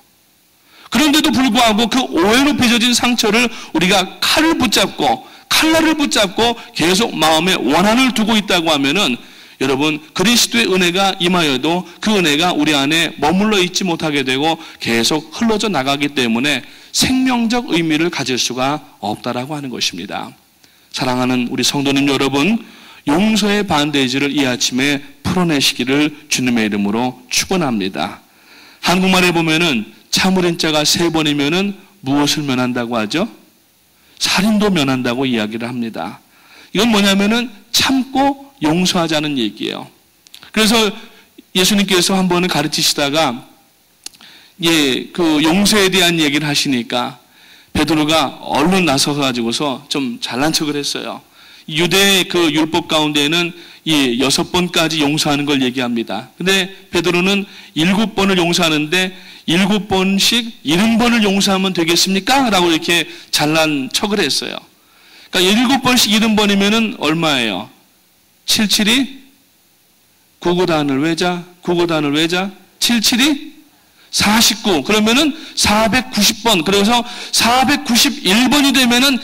그런데도 불구하고 그 오해로 빚어진 상처를 우리가 칼을 붙잡고 칼날을 붙잡고 계속 마음에 원한을 두고 있다고 하면은 여러분 그리스도의 은혜가 임하여도 그 은혜가 우리 안에 머물러 있지 못하게 되고 계속 흘러져 나가기 때문에 생명적 의미를 가질 수가 없다라고 하는 것입니다. 사랑하는 우리 성도님 여러분, 용서의 반대지를 이 아침에 풀어내시기를 주님의 이름으로 축원합니다. 한국말에 보면은 참을인자가 3번이면은 무엇을 면한다고 하죠? 살인도 면한다고 이야기를 합니다. 이건 뭐냐면은 참고 용서하자는 얘기예요. 그래서 예수님께서 한 번은 가르치시다가 그 용서에 대한 얘기를 하시니까 베드로가 얼른 나서 가지고서 좀 잘난 척을 했어요. 유대의 그 율법 가운데에는 6번까지 용서하는 걸 얘기합니다. 근데 베드로는 7번을 용서하는데 7번씩 70번을 용서하면 되겠습니까? 라고 이렇게 잘난 척을 했어요. 그러니까 7번씩 70번이면은 얼마예요? 77이 9구단을 외자, 9구단을 외자, 77이 49. 그러면은 490번. 그래서 491번이 되면은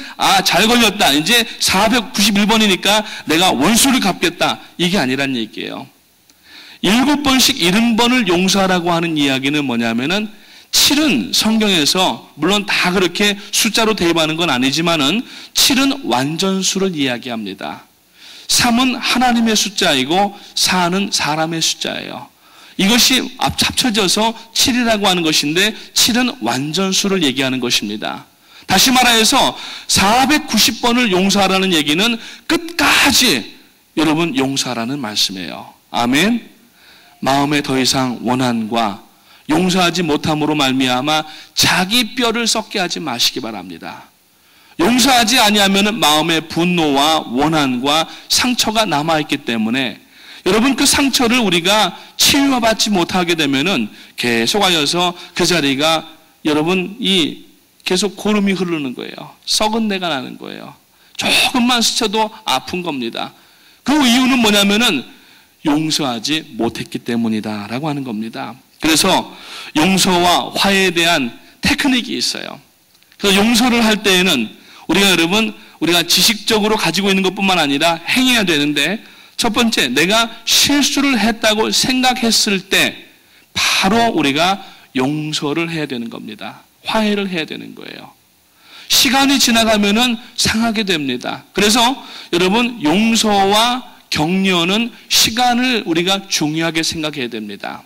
잘 걸렸다. 이제 491번이니까 내가 원수를 갚겠다. 이게 아니란 얘기예요. 7번씩 70번을 용서하라고 하는 이야기는 뭐냐면은 7은 성경에서 물론 다 그렇게 숫자로 대입하는 건 아니지만은 7은 완전수를 이야기합니다. 3은 하나님의 숫자이고 4는 사람의 숫자예요. 이것이 합쳐져서 7이라고 하는 것인데 7은 완전수를 얘기하는 것입니다. 다시 말해서 490번을 용서하라는 얘기는 끝까지 여러분 용서하라는 말씀이에요. 아멘. 마음에 더 이상 원한과 용서하지 못함으로 말미암아 자기 뼈를 썩게 하지 마시기 바랍니다. 용서하지 아니하면 마음에 분노와 원한과 상처가 남아있기 때문에 여러분 그 상처를 우리가 치유받지 못하게 되면은 계속하여서 그 자리가 여러분 계속 고름이 흐르는 거예요. 썩은 내가 나는 거예요. 조금만 스쳐도 아픈 겁니다. 그 이유는 뭐냐면은 용서하지 못했기 때문이다라고 하는 겁니다. 그래서 용서와 화해에 대한 테크닉이 있어요. 그래서 용서를 할 때에는 우리가 지식적으로 가지고 있는 것뿐만 아니라 행해야 되는데 첫 번째, 내가 실수를 했다고 생각했을 때 바로 우리가 용서를 해야 되는 겁니다. 화해를 해야 되는 거예요. 시간이 지나가면은 상하게 됩니다. 그래서 여러분 용서와 격려는 시간을 우리가 중요하게 생각해야 됩니다.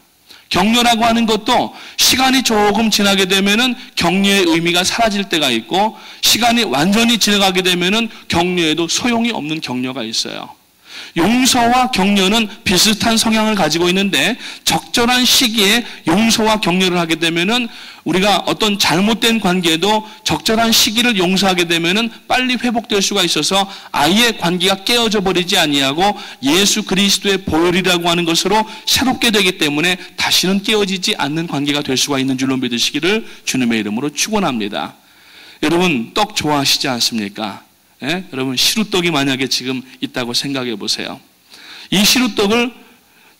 격려라고 하는 것도 시간이 조금 지나게 되면은 격려의 의미가 사라질 때가 있고 시간이 완전히 지나가게 되면은 격려에도 소용이 없는 격려가 있어요. 용서와 격려는 비슷한 성향을 가지고 있는데 적절한 시기에 용서와 격려를 하게 되면은 우리가 어떤 잘못된 관계도 적절한 시기를 용서하게 되면은 빨리 회복될 수가 있어서 아예 관계가 깨어져 버리지 아니하고 예수 그리스도의 보혈이라고 하는 것으로 새롭게 되기 때문에 다시는 깨어지지 않는 관계가 될 수가 있는 줄로 믿으시기를 주님의 이름으로 축원합니다. 여러분 떡 좋아하시지 않습니까? 예? 여러분 시루떡이 만약에 지금 있다고 생각해 보세요. 이 시루떡을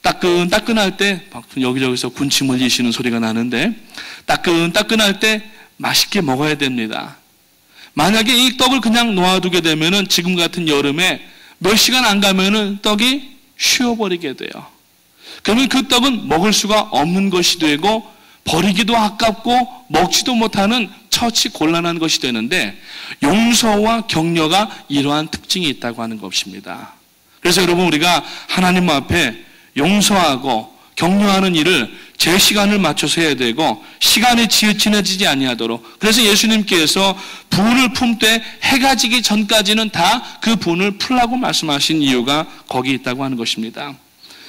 따끈따끈할 때 여기저기서 군침 흘리시는 소리가 나는데 따끈따끈할 때 맛있게 먹어야 됩니다. 만약에 이 떡을 그냥 놓아두게 되면은 지금 같은 여름에 몇 시간 안 가면은 떡이 쉬어버리게 돼요. 그러면 그 떡은 먹을 수가 없는 것이 되고 버리기도 아깝고 먹지도 못하는 처치 곤란한 것이 되는데 용서와 격려가 이러한 특징이 있다고 하는 것입니다. 그래서 여러분 우리가 하나님 앞에 용서하고 격려하는 일을 제 시간을 맞춰서 해야 되고 시간이 지나치지 아니하도록 그래서 예수님께서 분을 품되 해가 지기 전까지는 다 그 분을 풀라고 말씀하신 이유가 거기 있다고 하는 것입니다.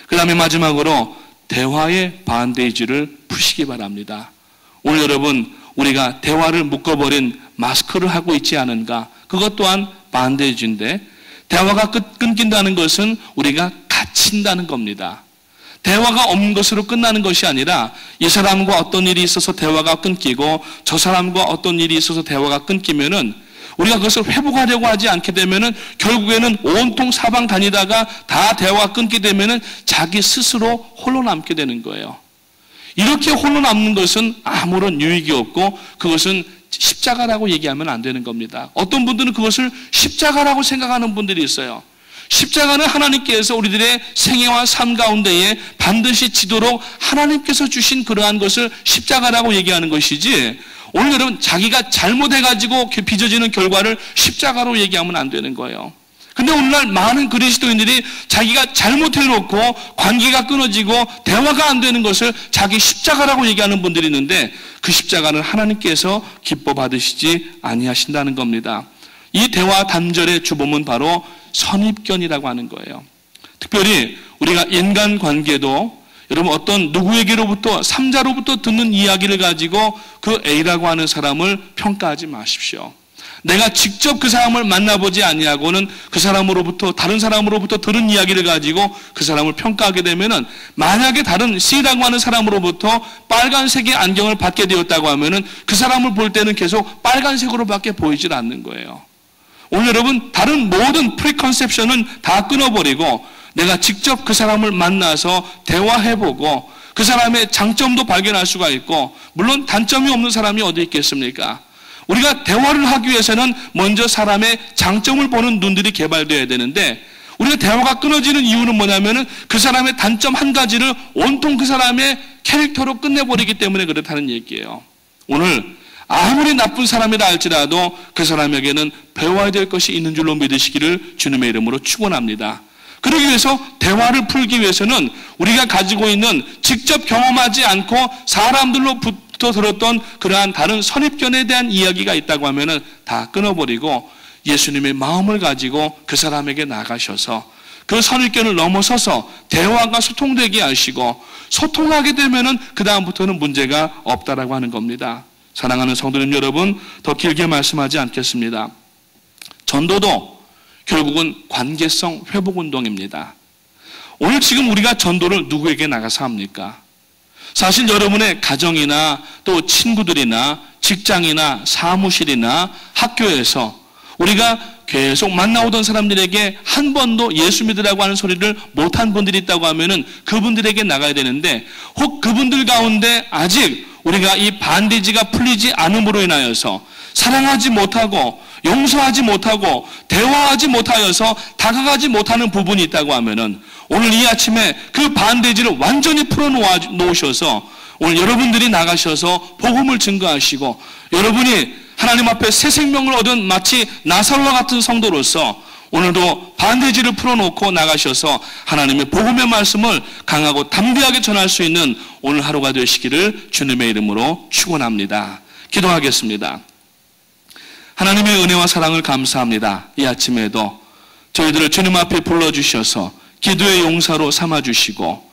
그 다음에 마지막으로 대화의 반데이지를 푸시기 바랍니다. 오늘 여러분, 우리가 대화를 묶어버린 마스크를 하고 있지 않은가? 그것 또한 반데이지인데, 대화가 끊긴다는 것은 우리가 갇힌다는 겁니다. 대화가 없는 것으로 끝나는 것이 아니라 이 사람과 어떤 일이 있어서 대화가 끊기고 저 사람과 어떤 일이 있어서 대화가 끊기면은 우리가 그것을 회복하려고 하지 않게 되면은 결국에는 온통 사방 다니다가 다 대화가 끊게 되면은 자기 스스로 홀로 남게 되는 거예요. 이렇게 홀로 남는 것은 아무런 유익이 없고 그것은 십자가라고 얘기하면 안 되는 겁니다. 어떤 분들은 그것을 십자가라고 생각하는 분들이 있어요. 십자가는 하나님께서 우리들의 생애와 삶 가운데에 반드시 지도록 하나님께서 주신 그러한 것을 십자가라고 얘기하는 것이지, 오늘 여러분 자기가 잘못해가지고 빚어지는 결과를 십자가로 얘기하면 안 되는 거예요. 근데 오늘날 많은 그리스도인들이 자기가 잘못해놓고 관계가 끊어지고 대화가 안 되는 것을 자기 십자가라고 얘기하는 분들이 있는데, 그 십자가는 하나님께서 기뻐 받으시지 아니하신다는 겁니다. 이 대화 단절의 주범은 바로 선입견이라고 하는 거예요. 특별히 우리가 인간 관계도 여러분 어떤 누구에게로부터 삼자로부터 듣는 이야기를 가지고 그 A라고 하는 사람을 평가하지 마십시오. 내가 직접 그 사람을 만나보지 아니하고는 그 사람으로부터 다른 사람으로부터 들은 이야기를 가지고 그 사람을 평가하게 되면은, 만약에 다른 C라고 하는 사람으로부터 빨간색의 안경을 받게 되었다고 하면은 그 사람을 볼 때는 계속 빨간색으로밖에 보이질 않는 거예요. 오늘 여러분 다른 모든 프리컨셉션은 다 끊어버리고 내가 직접 그 사람을 만나서 대화해보고 그 사람의 장점도 발견할 수가 있고, 물론 단점이 없는 사람이 어디 있겠습니까? 우리가 대화를 하기 위해서는 먼저 사람의 장점을 보는 눈들이 개발되어야 되는데, 우리가 대화가 끊어지는 이유는 뭐냐면은 그 사람의 단점 한 가지를 온통 그 사람의 캐릭터로 끝내버리기 때문에 그렇다는 얘기예요. 오늘 아무리 나쁜 사람이라 할지라도 그 사람에게는 배워야 될 것이 있는 줄로 믿으시기를 주님의 이름으로 축원합니다. 그러기 위해서 대화를 풀기 위해서는 우리가 가지고 있는 직접 경험하지 않고 사람들로부터 들었던 그러한 다른 선입견에 대한 이야기가 있다고 하면은 다 끊어버리고 예수님의 마음을 가지고 그 사람에게 나가셔서 그 선입견을 넘어서서 대화가 소통되게 하시고, 소통하게 되면은 그 다음부터는 문제가 없다라고 하는 겁니다. 사랑하는 성도님 여러분, 더 길게 말씀하지 않겠습니다. 전도도 결국은 관계성 회복 운동입니다. 오늘 지금 우리가 전도를 누구에게 나가서 합니까? 사실 여러분의 가정이나 또 친구들이나 직장이나 사무실이나 학교에서 우리가 계속 만나오던 사람들에게 한 번도 예수 믿으라고 하는 소리를 못한 분들이 있다고 하면은 그분들에게 나가야 되는데, 혹 그분들 가운데 아직 우리가 이 반대지가 풀리지 않음으로 인하여서 사랑하지 못하고 용서하지 못하고 대화하지 못하여서 다가가지 못하는 부분이 있다고 하면은, 오늘 이 아침에 그 반대지를 완전히 풀어놓으셔서 오늘 여러분들이 나가셔서 복음을 증거하시고, 여러분이 하나님 앞에 새 생명을 얻은 마치 나사로와 같은 성도로서 오늘도 반대지를 풀어놓고 나가셔서 하나님의 복음의 말씀을 강하고 담대하게 전할 수 있는 오늘 하루가 되시기를 주님의 이름으로 축원합니다. 기도하겠습니다. 하나님의 은혜와 사랑을 감사합니다. 이 아침에도 저희들을 주님 앞에 불러주셔서 기도의 용사로 삼아주시고,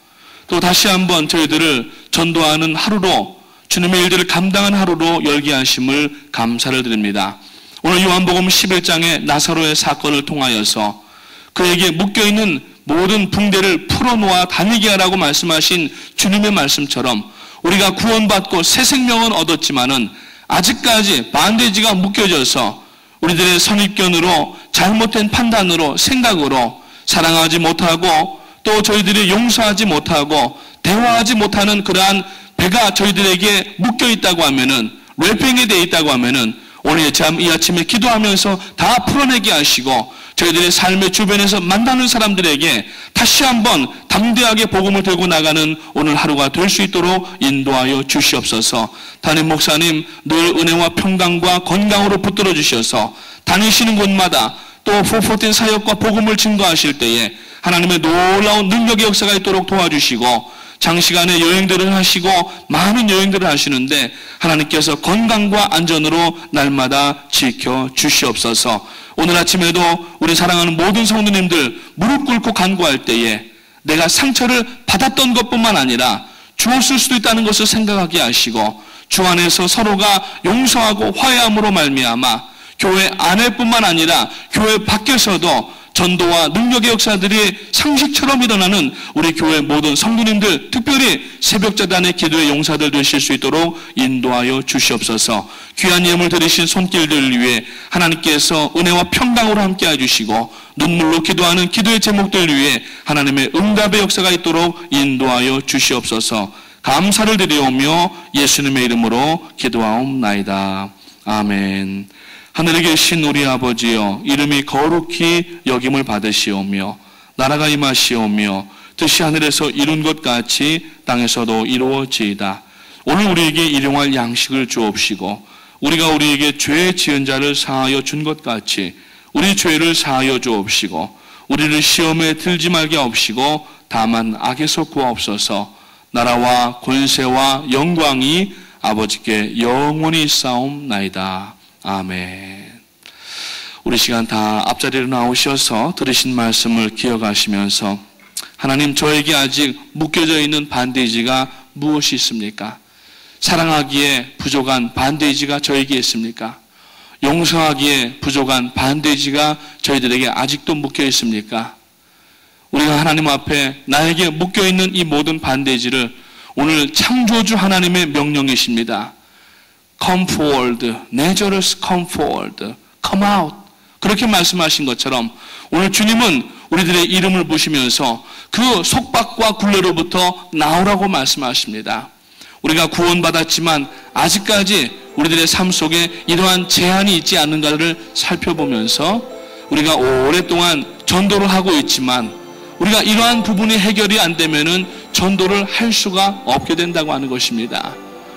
또 다시 한번 저희들을 전도하는 하루로, 주님의 일들을 감당한 하루로 열게 하심을 감사를 드립니다. 오늘 요한복음 11장의 나사로의 사건을 통하여서 그에게 묶여있는 모든 붕대를 풀어놓아 다니게 하라고 말씀하신 주님의 말씀처럼 우리가 구원받고 새 생명은 얻었지만은 아직까지 반대지가 묶여져서 우리들의 선입견으로, 잘못된 판단으로, 생각으로 사랑하지 못하고 또 저희들이 용서하지 못하고 대화하지 못하는 그러한 배가 저희들에게 묶여있다고 하면은, 랩핑이 되어 있다고 하면은 오늘 이 아침에 기도하면서 다 풀어내게 하시고 저희들의 삶의 주변에서 만나는 사람들에게 다시 한번 담대하게 복음을 들고 나가는 오늘 하루가 될 수 있도록 인도하여 주시옵소서. 담임 목사님 늘 은혜와 평강과 건강으로 붙들어 주셔서 다니시는 곳마다 또 414 사역과 복음을 증거하실 때에 하나님의 놀라운 능력의 역사가 있도록 도와주시고, 장시간의 여행들을 하시고 많은 여행들을 하시는데 하나님께서 건강과 안전으로 날마다 지켜 주시옵소서. 오늘 아침에도 우리 사랑하는 모든 성도님들 무릎 꿇고 간구할 때에 내가 상처를 받았던 것뿐만 아니라 주었을 수도 있다는 것을 생각하게 하시고 주 안에서 서로가 용서하고 화해함으로 말미암아 교회 안에뿐만 아니라 교회 밖에서도 전도와 능력의 역사들이 상식처럼 일어나는 우리 교회 모든 성도님들, 특별히 새벽자단의 기도의 용사들 되실 수 있도록 인도하여 주시옵소서. 귀한 예물 드리신 손길들을 위해 하나님께서 은혜와 평강으로 함께 해주시고 눈물로 기도하는 기도의 제목들을 위해 하나님의 응답의 역사가 있도록 인도하여 주시옵소서. 감사를 드리오며 예수님의 이름으로 기도하옵나이다. 아멘. 하늘에 계신 우리 아버지여, 이름이 거룩히 여김을 받으시오며 나라가 임하시오며 뜻이 하늘에서 이룬 것 같이 땅에서도 이루어지이다. 오늘 우리에게 일용할 양식을 주옵시고 우리가 우리에게 죄 지은 자를 사하여 준 것 같이 우리 죄를 사하여 주옵시고 우리를 시험에 들지 말게 하옵시고 다만 악에서 구하옵소서. 나라와 권세와 영광이 아버지께 영원히 있사옵나이다. 아멘. 우리 시간 다 앞자리로 나오셔서 들으신 말씀을 기억하시면서 하나님, 저에게 아직 묶여져 있는 반데이지가 무엇이 있습니까? 사랑하기에 부족한 반데이지가 저에게 있습니까? 용서하기에 부족한 반데이지가 저희들에게 아직도 묶여 있습니까? 우리가 하나님 앞에 나에게 묶여 있는 이 모든 반데이지를 오늘 창조주 하나님의 명령이십니다. Come forward, Lazarus come forward, come out. 그렇게 말씀하신 것처럼 오늘 주님은 우리들의 이름을 부시면서 그 속박과 굴레로부터 나오라고 말씀하십니다. 우리가 구원받았지만 아직까지 우리들의 삶 속에 이러한 제한이 있지 않는가를 살펴보면서 우리가 오랫동안 전도를 하고 있지만 우리가 이러한 부분이 해결이 안 되면은 전도를 할 수가 없게 된다고 하는 것입니다.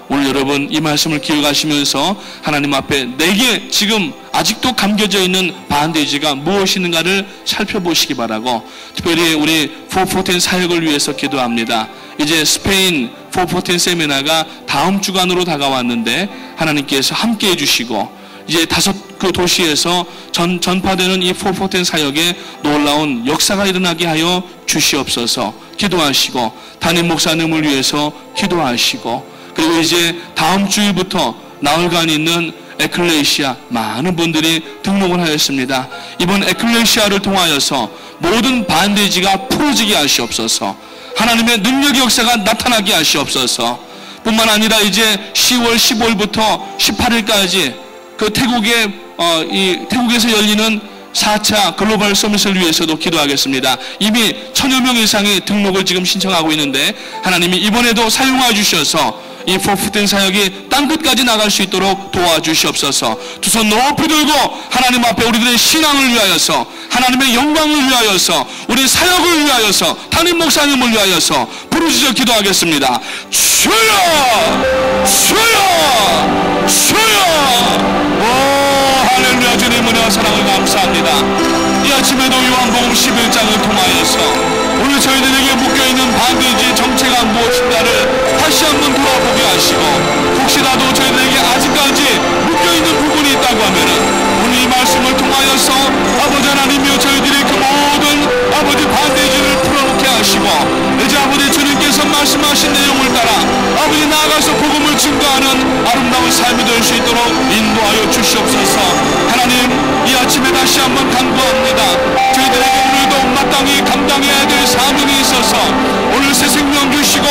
오늘 여러분 이 말씀을 기억하시면서 하나님 앞에 내게 지금 아직도 감겨져 있는 반데이지가 무엇이 있는가를 살펴보시기 바라고, 특별히 우리 414 사역을 위해서 기도합니다. 이제 스페인 414 세미나가 다음 주간으로 다가왔는데 하나님께서 함께 해주시고 이제 5그 도시에서 전파되는 이 414 사역에 놀라운 역사가 일어나게 하여 주시옵소서. 기도하시고 담임 목사님을 위해서 기도하시고, 그리고 이제 다음 주일부터 나흘간 있는 에클레시아 많은 분들이 등록을 하였습니다. 이번 에클레시아를 통하여서 모든 반데이지가 풀어지게 하시옵소서. 하나님의 능력의 역사가 나타나게 하시옵소서. 뿐만 아니라 이제 10월 15일부터 18일까지 그 태국에서 열리는 4차 글로벌 서밋을 위해서도 기도하겠습니다. 이미 1000여 명 이상의 등록을 지금 신청하고 있는데 하나님이 이번에도 사용하여 주셔서 이 414 사역이 땅끝까지 나갈 수 있도록 도와주시옵소서. 두 손 높이 들고 하나님 앞에 우리들의 신앙을 위하여서, 하나님의 영광을 위하여서, 우리 사역을 위하여서, 담임 목사님을 위하여서 부르짖어 기도하겠습니다. 주여! 주여! 주여! 오, 할렐루야. 주님 은혜와 사랑을 감사합니다. 이 아침에도 요한복음 11장을 통하여서 오늘 저희들에게 묶여있는 반데이지의 정체가 무엇인가를 다시 한번 돌아보게 하시고, 혹시라도 저희들에게 아직까지 묶여있는 부분이 있다고 하면은 오늘 이 말씀을 통하여서 아버지 하나님이여 저희들이 그 모든 아버지 반데이지를 풀어놓게 하시고, 이제 아버지 주님께서 말씀하신 내용을 따라 아버지 나아가서 복음을 증거하는 아름다운 삶이 될 수 있도록 인도하여 주시옵소서. 하나님, 이 아침에 다시 한번 간구합니다. 저희들에게 오늘도 마땅히 감당해야 될 사명이 있어서 오늘 새 생명 주시고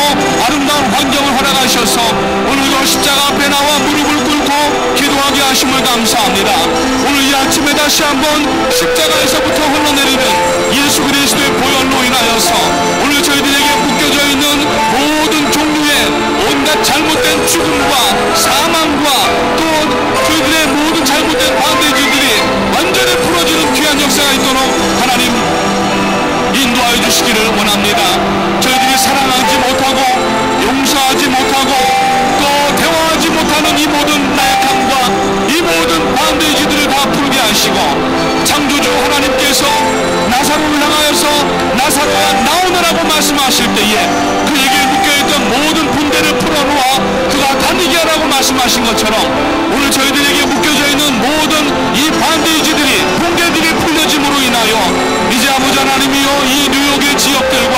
아름다운 환경을 허락하셔서 오늘도 십자가 앞에 나와 무릎을 꿇고 기도하게 하심을 감사합니다. 오늘 이 아침에 다시 한번 십자가에서부터 흘러내리는 예수 그리스도의 보혈로 인하여서 오늘 저희들에게 묶여져 있는 모든 종류의 온갖 잘못된 죽음과 사망과 또 저희들의 모든 잘못된 반대지들이 완전히 풀어지는 귀한 역사가 있도록 하나님 인도하여 주시기를 원합니다. 저희들이 사랑하지 못하고 용서하지 못하고 또 대화하지 못하는 이 모든 나약함과 이 모든 반대지들을 다 풀게 하시고, 창조주 하나님께서 나사로를 향하여서 나사로가 나오너라고 말씀하실 때에 그에게 묶여있던 모든 분대를 풀어놓아 그가 다니게 하라고 말씀하신 것처럼 오늘 저희들에게 묶여져 있는 모든 이 반대지들이 붕괴들이 풀려짐으로 인하여 이제 아버지 하나님이여 이 뉴욕의 지역들과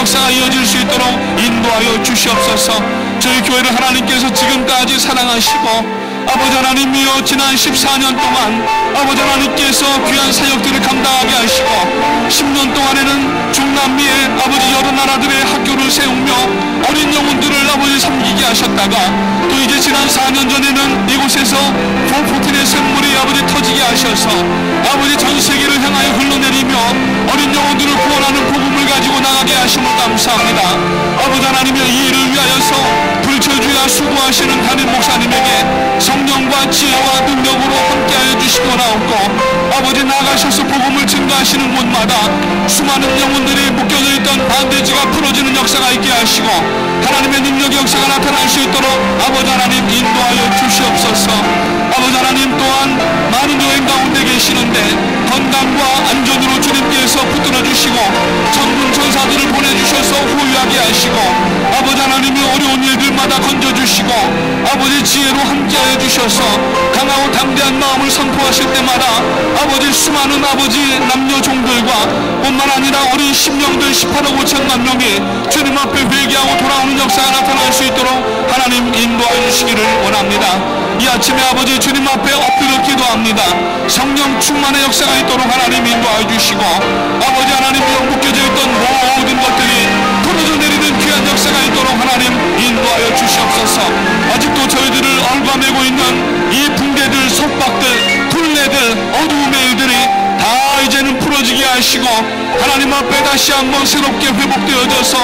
역사가 이어질 수 있도록 인도하여 주시옵소서. 저희 교회를 하나님께서 지금까지 사랑하시고 아버지 하나님이여 지난 14년 동안 아버지 하나님께서 귀한 사역들을 감당하게 하시고 10년 동안에는 중남미의 아버지 여러 나라들의 학교를 세우며 어린 영혼들을 아버지 섬기게 하셨다가 또 이제 지난 4년 전에는 이곳에서 414의 샘물이 아버지 터지게 하셔서 아버지 전 세계를 향하여 흘러내리며 어린 영혼들을 구원하는 복음을 가지고 나가게 하심을 감사합니다. 아버지 하나님이여 이 일을 위하여서 불철주야 수고하시는 담임 목사님에게 성령과 지혜와 능력으로 함께하여 주시고 나옵고 아버지 나가셔서 복음을 증거하시는 곳마다 수많은 영혼들이 묶여져 있던 반대지가 풀어지는 역사가 있게 하시고 하나님의 능력의 역사가 나타날 수 있도록 아버지 하나님 인도하여 주시옵소서. 아버지 하나님 또한 많은 여행 가운데 계시는데 건강과 안전으로 주님께서 붙들어 주시고 전군 전사들을 보내주셔서 호유하게 하시고 아버지 하나님이 어려운 일들마다 건져주시고 아버지 지혜로 함께하여 주셔서 강하고 담대한 마음을 선포하실 때마다 아버지 수많은 아버지 남녀 종들과 뿐만 아니라 어린 심령들 18억 5천만 명이 주님 앞에 회개하고 돌아오는 역사가 나타날 수 있도록 하나님 인도하여 주시기를 원합니다. 이 아침에 아버지 주님 앞에 엎드려 기도합니다. 성령 충만의 역사가 있도록 하나님 인도하여 주시고 아버지 하나님이 묶여져 있던 모든 것들이 풀어져 내리는 귀한 역사가 있도록 하나님 인도하여 주시옵소서. 아직도 저희들을 얽어매고 있는 이 붕괴들, 속박들, 굴레들, 어두움의 일들이 다 이제는 풀어지게 하시고 하나님 앞에 다시 한번 새롭게 회복되어져서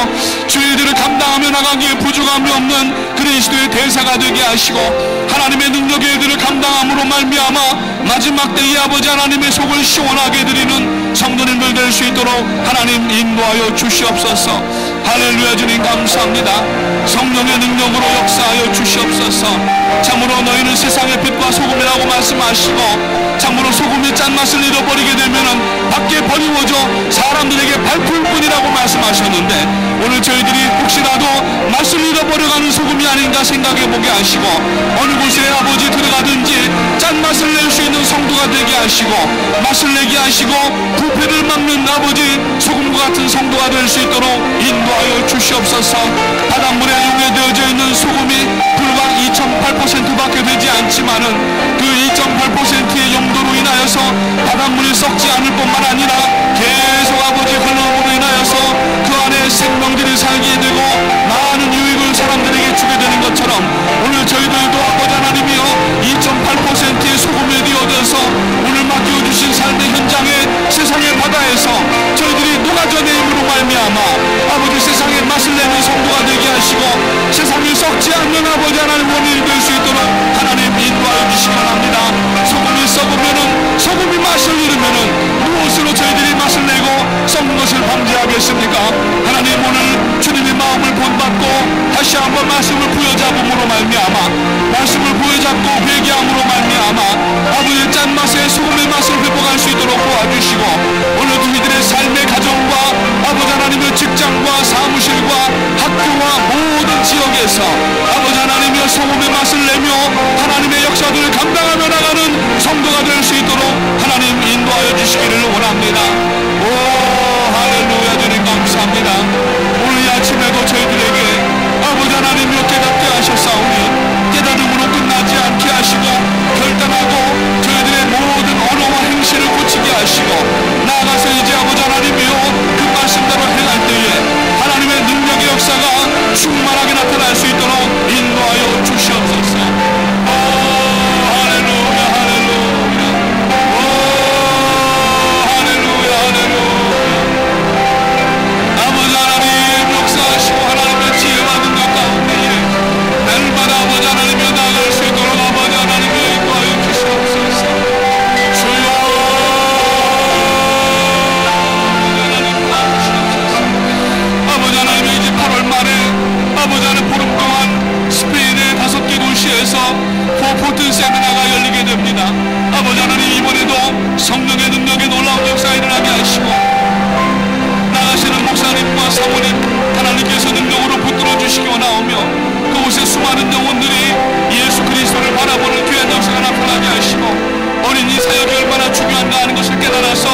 주의들을 감당하며 나가기에 부족함이 없는 그리스도의 대사가 되게 하시고 하나님의 능력의 일들을 감당함으로 말미암아 마지막 때의 아버지 하나님의 속을 시원하게 드리는 성도님들 될 수 있도록 하나님 인도하여 주시옵소서. 할렐루야. 주님 감사합니다. 성령의 능력으로 역사하여 주시옵소서. 참으로 너희는 세상의 빛과 소금이라고 말씀하시고 참으로 소금이 짠맛을 잃어버리게 되면은 밖에 버리워져 사람들에게 발풀 뿐이라고 말씀하셨는데 오늘 저희들이 혹시라도 맛을 잃어버려가는 소금이 아닌가 생각해보게 하시고 어느 곳에 아버지 들어가든지 짠맛을 낼 수 있는 성도가 되게 하시고 맛을 내게 하시고 부패를 막는 아버지 소금과 같은 성도가 될 수 있도록 인도하여 주시옵소서. 바닷물에 용해되어져 있는 소금이 불과 2.8%밖에 되지 않지만은 그 2.8%의 용도로 인하여서 바닷물이 썩지 않을 뿐만 아니라 계속 아버지 흘러옴으로 인하여서 그 안에 생명들이 살게 되고 많은 유익을 사람들에게 주게 되는 것처럼 오늘 저희들도 아버지 하나님이여 2.8%의 소금이 되어져서 오늘 맡겨주신 삶의 현장에 세상의 바다에서 저희들이 녹아져내임으로 말미암아 아버지 세상에 맛을 내는 성도가 되게 하시고 세상에 썩지 않는 아버지 하나님 원인이 될 수 있도록 하나님 인도하여 주시기 바랍니다. 소금이 썩으면은 소금이 맛을 잃으면은 무엇으로 저희들이 맛을 내고 썩는 것을 방지하겠습니까? 하나님 오늘 주님의 마음을 본받고 다시 한번 말씀을 부여잡음으로 말미암아 말씀을 부여잡고 회개함으로 말미암아 아버지의 짠맛에 소금의 맛을 회복할 수 있도록 도와주시고 오늘 저희들의 삶의 가정과 아버지 하나님의 직장과 사무실과 학교와 모든 지역에서 아버지 하나님의 소금의 맛을 내며 하나님의 역사들을 감당하며 나가는 성도가 될 수 있도록 하나님 인도하여 주시기를 원합니다. 오 할렐루야. 주님 감사합니다. 오늘 이 아침에도 저희들에게 아버지 하나님이여 깨닫게 하셨사오니 깨닫음으로 끝나지 않게 하시고 결단하고 저희들의 모든 언어와 행실을 고치게 하시고 나아가서 이제 아버지 하나님이여 그 말씀대로 행할 때에 하나님의 능력의 역사가 충만하게 나타날 수 있도록 인도하여 주시옵소서. 할렐루야 할렐루야. 할렐루야 할렐루야. 아버지 하나님 역사하시고 하나님의 지혜와 능력 가운데에 날마다 아버지 하나님이여 나아갈 수 있도록 아버지 하나님이여 인도하여 주시옵소서. 주여 아버지 하나님이여 이제 8월 말에 아버지 하나님 보름 동안 스페인의 5개 도시에서 포포트 세미나가 열리게 됩니다. 아버지 하나님 이번에도 성령의 능력에 놀라운 역사가 일어나게 하시고 나가시는 목사님과 사모님 하나님께서 능력으로 붙들어 주시기 원하오며 그곳에 수많은 영혼들이 예수 그리스도를 바라보는 귀한 역사가 나타나게 하시고 어린이 사역이 얼마나 중요한가 하는 것을 깨달아서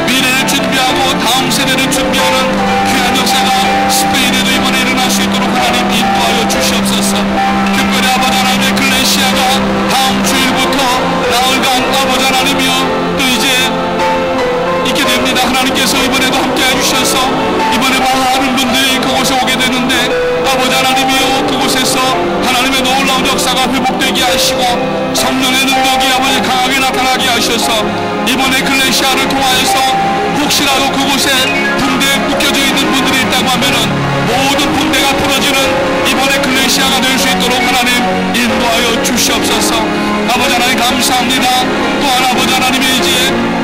미래를 준비하고 다음 세대를 준비하는 귀한 역사가 하시고 성령의 능력이 아버지 강하게 나타나게 하셔서 이번 에클레시아를 통하여서 혹시라도 그곳에 붕대에 묶여져 있는 분들이 있다고 하면은 모든 붕대가 풀어지는 이번 에클레시아가 될 수 있도록 하나님 인도하여 주시옵소서. 아버지 하나님 감사합니다. 또한 아버지 하나님의 이제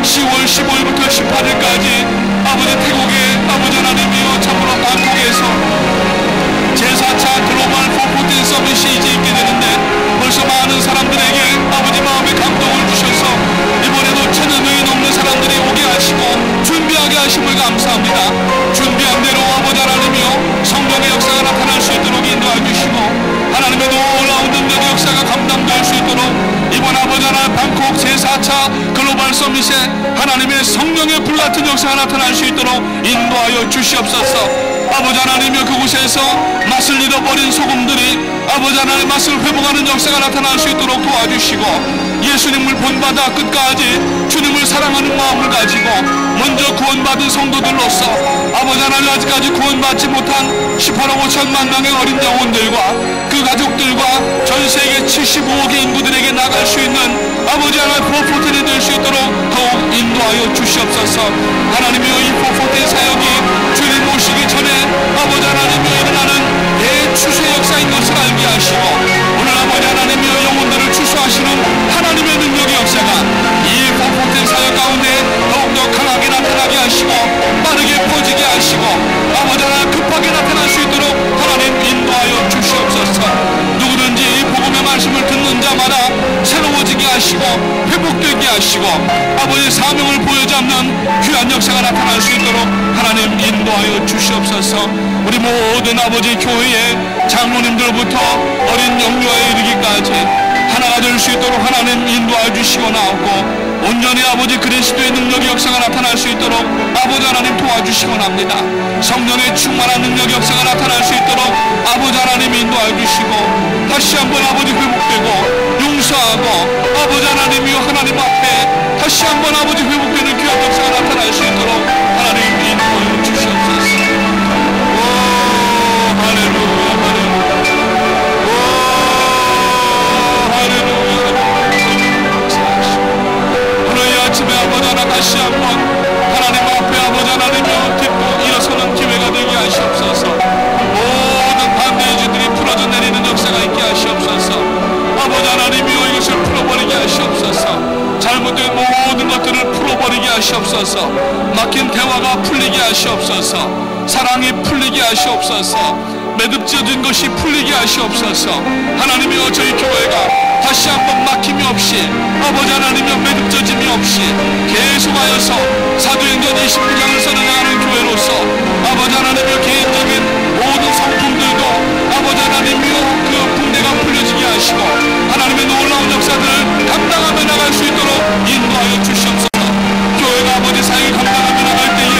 10월 15일부터 18일까지 아버지 태국의 아버지 하나님이여 참으로 방콕에서 제4차 글로벌 포포틴 서밋이 이제 있게 되는데 벌써 많은 사람들에게 아버지 마음의 감동을 주셔서 이번에도 1000여 명이 넘는 사람들이 오게 하시고 준비하게 하심을 감사합니다. 준비한 대로 아버지 하나님이여 성령의 역사가 나타날 수 있도록 인도해 주시고 하나님의 놀라운 능력의 역사가 감당될 수 있도록 이번 아버지 하나님 방콕 제4차 글로벌 서밋에 하나님의 성령의 불같은 역사가 나타날 수 있도록 인도하여 주시옵소서. 아버지 하나님이여 그곳에서 맛을 잃어버린 소금들이 아버지 하나님의 맛을 회복하는 역사가 나타날 수 있도록 도와주시고 예수님을 본받아 끝까지 주님을 사랑하는 마음을 가지고 먼저 구원받은 성도들로서 아버지 하나님 아직까지 구원받지 못한 18억 5천만 명의 어린 영혼들과 그 가족들과 전 세계 75억의 인구들에게 나갈 수 있는 아버지 하나님 포포텐이 될 수 있도록 더욱 인도하여 주시옵소서. 하나님이여 이 포포텐 사역이 주님 오시기 전에 아버지 하나님이여 일어나는 대추수의 역사인 것을 알게 하시고 오늘 아버지 하나님이여 영혼들을 추수하시는 하나님의 능력의 역사가 이 포포텐 사역 가운데 더욱더 강하게 나타나게 하시고 빠르게 퍼지게 하시고 아버지 하나님 급하게 나타날 수 있도록 하나님 인도하여 주시옵소서. 누구든지 이 복음의 말씀을 듣는 자마다 새로워지게 하시고 회복되게 하시고 아버지의 사명을 보여잡는 귀한 역사가 나타날 수 있도록 하나님 인도하여 주시옵소서. 우리 모든 아버지 교회의 장로님들부터 어린 영유아에 이르기까지 하나가 될 수 있도록 하나님 인도하여 주시고 나오고 온전히 아버지 그리스도의 능력의 역사가 나타날 수 있도록 아버지 하나님 도와주시곤 합니다. 성령의 충만한 능력의 역사가 나타날 수 있도록 아버지 하나님 인도하여 주시고 다시 한번 아버지 회복되고 용서하고 아버지 하나님이여 하나님 앞에 다시 한번 아버지 회복되는 귀한 역사가 나타날 수 있도록 하나님 인도하여 주시옵소서. 오 할렐루야 할렐루야 아침에 아버지 하나 다시 한번 하나님 앞에 아버지 하나님이여 딛고 일어서는 기회가 되게 하시옵소서. 모든 반대의 주들이 풀어져 내리는 역사가 있게 하시옵소서. 아버지 하나님이여 이것을 풀어버리게 하시옵소서. 잘못된 모든 것들을 풀어버리게 하시옵소서. 막힌 대화가 풀리게 하시옵소서. 사랑이 풀리게 하시옵소서. 매듭져진 것이 풀리게 하시옵소서. 하나님이여 저희 교회가 다시 한번 막힘이 없이 아버지 하나님이여 매듭져짐이 없이 계속하여서 사도행전 29장을 써나가는 교회로서 아버지 하나님이여 개인적인 모든 성품들도 아버지 하나님이여 그 붕대가 풀려지게 하시고 하나님의 놀라운 역사들을 감당하며 나갈 수 있도록 인도하여 주시옵소서. 교회가 아버지 사역을 감당하며 나갈 때에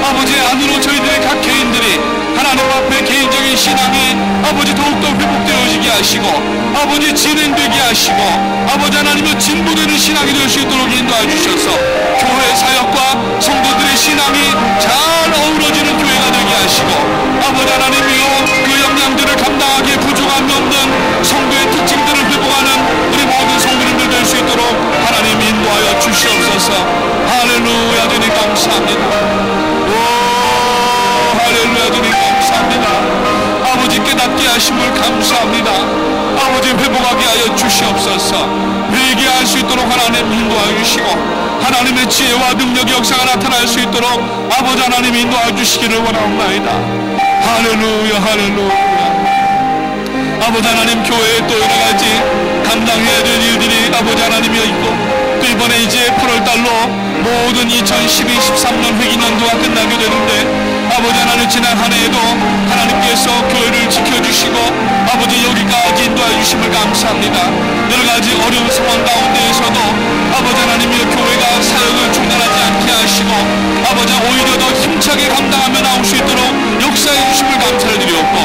아버지 안으로 저희들의 각 개인들이 하나님 앞에 개인적인 신앙이 아버지 더욱더 회복되어지게 하시고 아버지 진행되게 하시고 아버지 하나님의 진보되는 신앙이 될 수 있도록 인도해 주셔서 교회 사역과 성도들의 신앙이 잘 어우러지는 교회가 되게 하시고 아버지 하나님이여 그 역량들을 감당하기에 부족함이 없는 성도의 특징들을 회복하는 우리 모든 성도님들 될 수 있도록 하나님 인도하여 주시옵소서. 할렐루야 주님 감사합니다. 오 할렐루야 주님 감사합니다. 아버지 깨닫게 하심을 감사합니다. 아버지 회복하게 하여 주시옵소서. 회개할 수 있도록 하나님 인도하여 주시고 하나님의 지혜와 능력의 역사가 나타날 수 있도록 아버지 하나님 인도하여 주시기를 원하옵나이다. 할렐루야 할렐루야. 아버지 하나님 교회에 또 여러가지 감당해야 될 일들이 아버지 하나님이여 있고 또 이번에 이제 8월달로 모든 2012-13년 회기년도가 끝나게 되는데 아버지 하나님 지난 한 해에도 하나님께서 교회를 지켜주시고 아버지 여기까지 인도해 주심을 감사합니다. 여러가지 어려운 상황 가운데에서도 아버지 하나님이여 교회가 사역을 중단하지 않게 하시고 아버지 오히려 더 힘차게 감당하며 나올 수 있도록 역사해 주심을 감사를 드렸고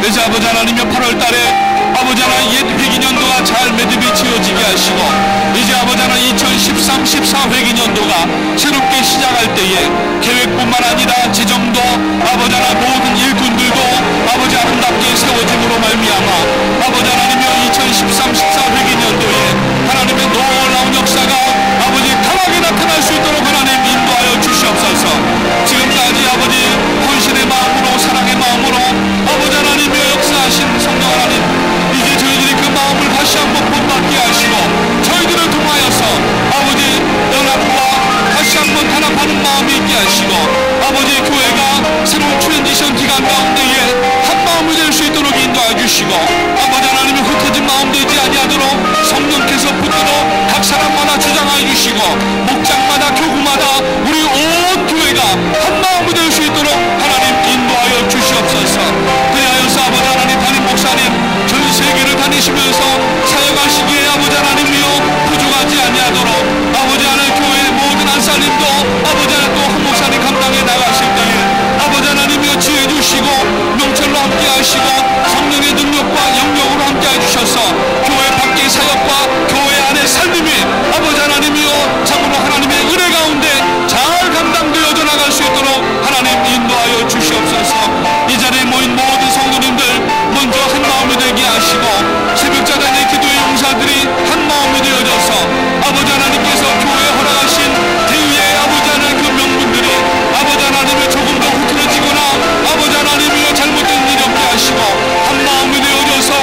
이제 아버지 하나님이여 8월달에 아버지 하나님 옛 회기년도가 잘 매듭이 지어지게 하시고 이제 아버지 하나님 2013-14 회기년도가 새롭게 시작할 때에 계획뿐만 아니라 재정도 아버지 하나님 모든 일꾼들도 아버지 아름답게 세워짐으로 말미암아 아버지 하나님이여 2013-14 회기년 주시고 아버지 하나님의 흩어진 마음 되지 아니하도록 성령께서 붙들어 각 사람마다 주장하여 주시고 목장마다 교구마다 우리 온 교회가 한 마음이 될 수 있도록 하나님 인도하여 주시옵소서. 그리하여서 아버지 하나님 담임 목사님 전 세계를 다니시면서 사역하시기에 아버지 하나님이여 부족하지 아니하도록 아버지 하나님 교회의 모든 안살림도 아버지 하나님 또 한 목사님 감당해 나가실 때에 아버지 하나님이여 지혜 주시고 명철로 함께 하시고 성령의 능력과 영역으로 함께 해주셔서 교회 밖의 사역과 교회 안의 삶이 아버지 하나님이여 참으로 하나님의 은혜 가운데 잘 감당되어져 나갈 수 있도록 하나님 인도하여 주시옵소서. 이 자리에 모인 모든 성도님들 먼저 한 마음이 되게 하시고 새벽자단의 기도의 용사들이 한 마음이 되어져서 아버지 하나님께서 교회에 허락하신 대의의 아버지 하나님 그 명분들이 아버지 하나님의 조금 더 흐트러지거나 아버지 하나님이여 잘못된 일이 없게 하시고 한 마음이 되어져서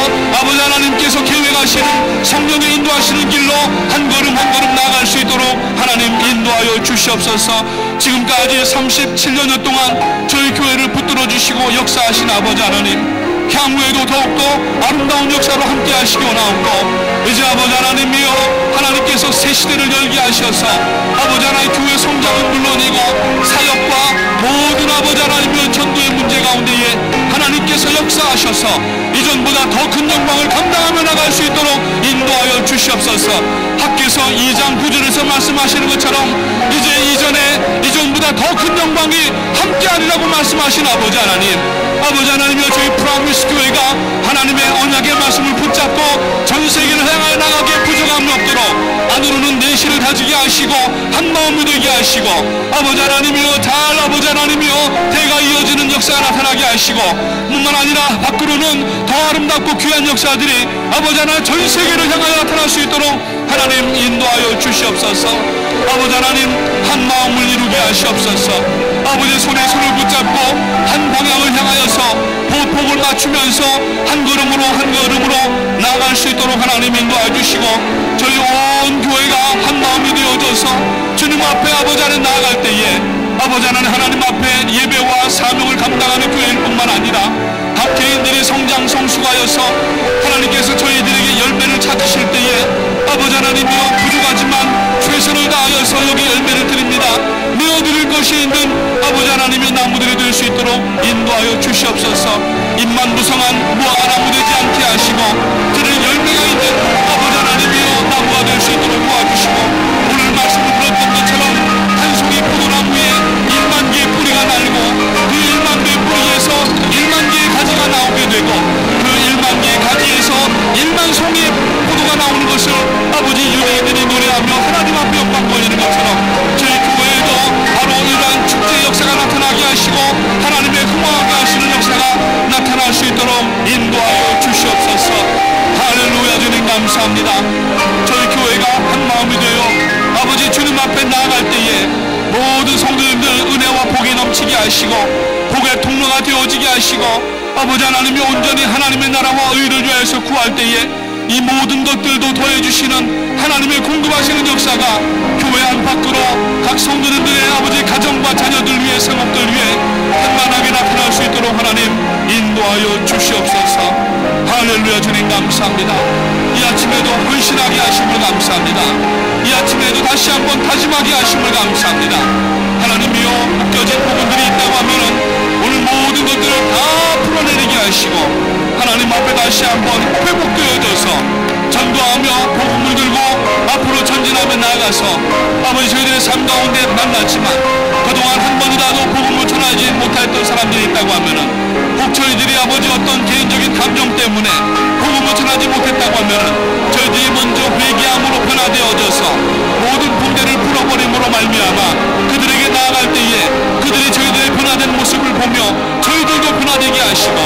아버지 하나님께서 계획하시는 성령의 인도하시는 길로 한 걸음 한 걸음 나아갈 수 있도록 하나님 인도하여 주시옵소서. 지금까지 37년여 동안 저희 교회를 붙들어 주시고 역사하신 아버지 하나님 향후에도 더욱더 아름다운 역사로 함께 하시기 원하옵고 이제 아버지 하나님이여 하나님께서 새 시대를 열게 하셔서 아버지 하나님 교회 성장은 물론이고 사역과 모든 아버지 하나님의 전도의 문제 가운데에 하나님께서 역사하셔서 이전보다 더 큰 영광을 감당하며 나갈 수 있도록 인도하여 주시옵소서. 학개서 2장 9절에서 말씀하시는 것처럼 이제 이전보다 더 큰 영광이 함께하리라고 말씀하신 아버지 하나님 아버지 하나님이여 저희 프라미스 교회가 하나님의 언약의 말씀을 붙잡고 전 세계를 향하여 나가기에 부족함이 없도록 안으로는 내실을 다지게 하시고 한 마음이 되게 하시고 아버지 하나님이여 잘 아버지 하나님이여 대가 이어지는 역사가 나타나게 하시고 뿐만 아니라 밖으로는 더 아름답고 귀한 역사들이 아버지 하나님 전 세계를 향하여 나타날 수 있도록 하나님 인도하여 주시옵소서. 아버지 하나님 한 마음을 이루게 하시옵소서. 아버지의 손에 손을 붙잡고 한 방향을 향하여서 보폭을 맞추면서 한 걸음으로 나아갈 수 있도록 하나님 인도해 주시고 저희 온 교회가 한 마음이 되어져서 주님 앞에 아버지 하나님 나아갈 때에 아버지 하나님 앞에 예배와 사명을 감당하는 교회일 뿐만 아니라 각 개인들이 성장 성숙하여서 하나님께서 저희들에게 열매를 찾으실 때에 아버지 하나님이여 부족하지만 최선을 다하여서 여기 열매를 드립니다. 내어드릴 것이 있는 아버지 하나님의 나무들이 될 수 있도록 인도하여 주시옵소서. 잎만 무성한 무화과 나무 되지 않게 하시고 들을 열매가 있는 아버지 하나님이여 나무가 될 수 있도록 도와주시고 오늘 말씀을 들었던 것처럼 한 송이 포도나무에 1만 개의 뿌리가 날고 그 1만 개의 뿌리에서 1만 개의 가지가 나오게 되고 그 1만 개의 가지에서 1만 송이의 포도가 나오는 것을 아버지 유대인들이 노래하며 하나님 앞에 영광 돌리는 것처럼 저희 교회에도 바로 이러한 축제의 역사가 나타나게 하시고 하나님의 흥왕하게 하시는 역사가 나타날 수 있도록 인도하여 주시옵소서. 할렐루야. 주님 감사합니다. 저희 교회가 한 마음이 되어 아버지 주님 앞에 나아갈 때에 모든 성도님들 은혜와 복이 넘치게 하시고 복의 통로가 되어지게 하시고 아버지 하나님이 온전히 하나님의 나라와 의를 위하여서 구할 때에 이 모든 것들도 더해주시는 하나님의 공급하시는 역사가 교회 안팎으로 각 성도들의 아버지 가정과 자녀들 위해 성업들 위해 한만하게 나타날 수 있도록 하나님 인도하여 주시옵소서. 할렐루야. 주님 감사합니다. 이 아침에도 헌신하게 하심을 감사합니다. 이 아침에도 다시 한번 다짐하게 하심을 감사합니다. 하나님이여 묶여진 부분들이 있다고 하면은 오늘 모든 것들을 다 풀어내리게 하시고 하나님 앞에 다시 한번 회복되어져서 전도하며 복음을 들고 앞으로 전진하며 나아가서 아버지 저희들의 삶 가운데 만났지만 그동안 한 번이라도 복음을 전하지 못했던 사람들이 있다고 하면은 혹 저희들이 아버지 어떤 개인적인 감정 때문에 복음을 전하지 못했다고 하면은 저희들이 먼저 회개함으로 변화되어져서 모든 붕대를 풀어버림으로 말미암아 그들에게 나아갈 때에 그들이 저희들의 변화된 모습을 보며 저희들도 변화되게 하시고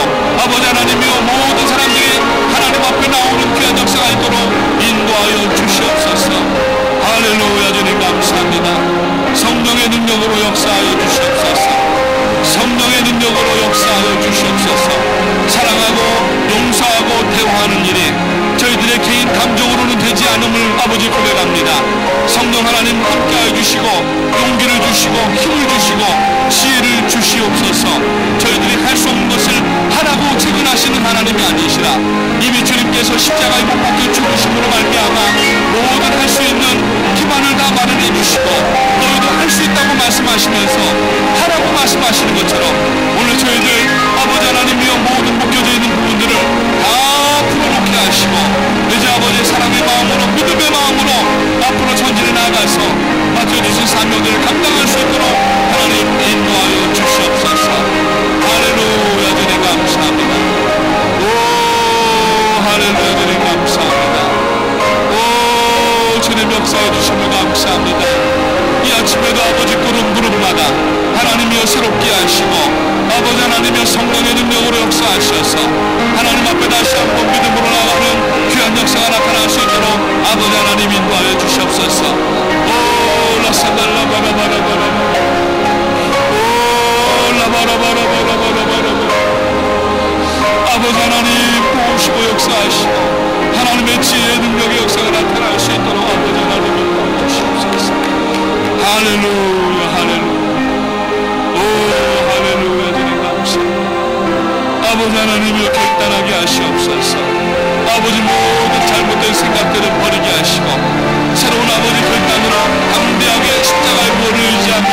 아버지 하나님이여 모든 사람들이 하나님 앞에 나오는 귀한 역사가 있도록 인도하여 주시옵소서. 할렐루야. 주님 감사합니다. 성령의 능력으로 역사하여 주시옵소서. 성령의 능력으로 역사하여 주시옵소서. 사랑하고 용서하고 대화하는 일이 저희들의 개인 감정으로는 되지 않음을 아버지 고백합니다. 성령 하나님 함께하여 주시고 용기를 주시고 힘을 주시고 지혜를 주시옵소서. 저희들이 할 수 없는 것을 하라고 책임하시는 하나님이 아니시라. 이미 주님께서 십자가에 못 박혀 죽으심으로 말미암아 모든 할 수 있는 기반을 다 마련해 주시고 너희도 할 수 있다고 말씀하시면서 하라고 말씀하시는 것처럼 오늘 저희들 아버지 하나님이여 모든 묶여져 있는 부분들을 다 풀어놓게 하시고 이제 아버지의 사랑의 마음으로 믿음의 마음으로 앞으로 전진해 나아가서 맡겨주신 사명들을 감당할 수 있도록 하나님 인도하여 주시옵소서. 할렐루야. 주님 감사합니다. 오 할렐루야. 주님 감사합니다. 오 주님 역사해 주심을 감사합니다. 이 아침에도 아버지 구름마다 하나님이여 새롭게 하시고 아버지 하나님이여 성령의 능력으로 역사하셔서 하나님 앞에 다시 한번 믿음으로 나가는 귀한 역사가 나타날 수 있도록 아버지 하나님 인도하여 주시옵소서. 오 라사달라바라바라바라 오 라바라바라바라바라바라 아버지 하나님 보시고 역사하시고 하나님의 지혜의 능력의 역사가 나타날 수 있도록 아버지 하나님 인도하여 주시옵소서. 할렐루야 할렐루야. 오 할렐루야. 주님 감사합니다. 아버지 하나님이여 결단하게 하시옵소서. 아버지 모든 잘못된 생각들을 버리게 하시고 새로운 아버지 결단으로 담대하게 십자가의 보를 의지하며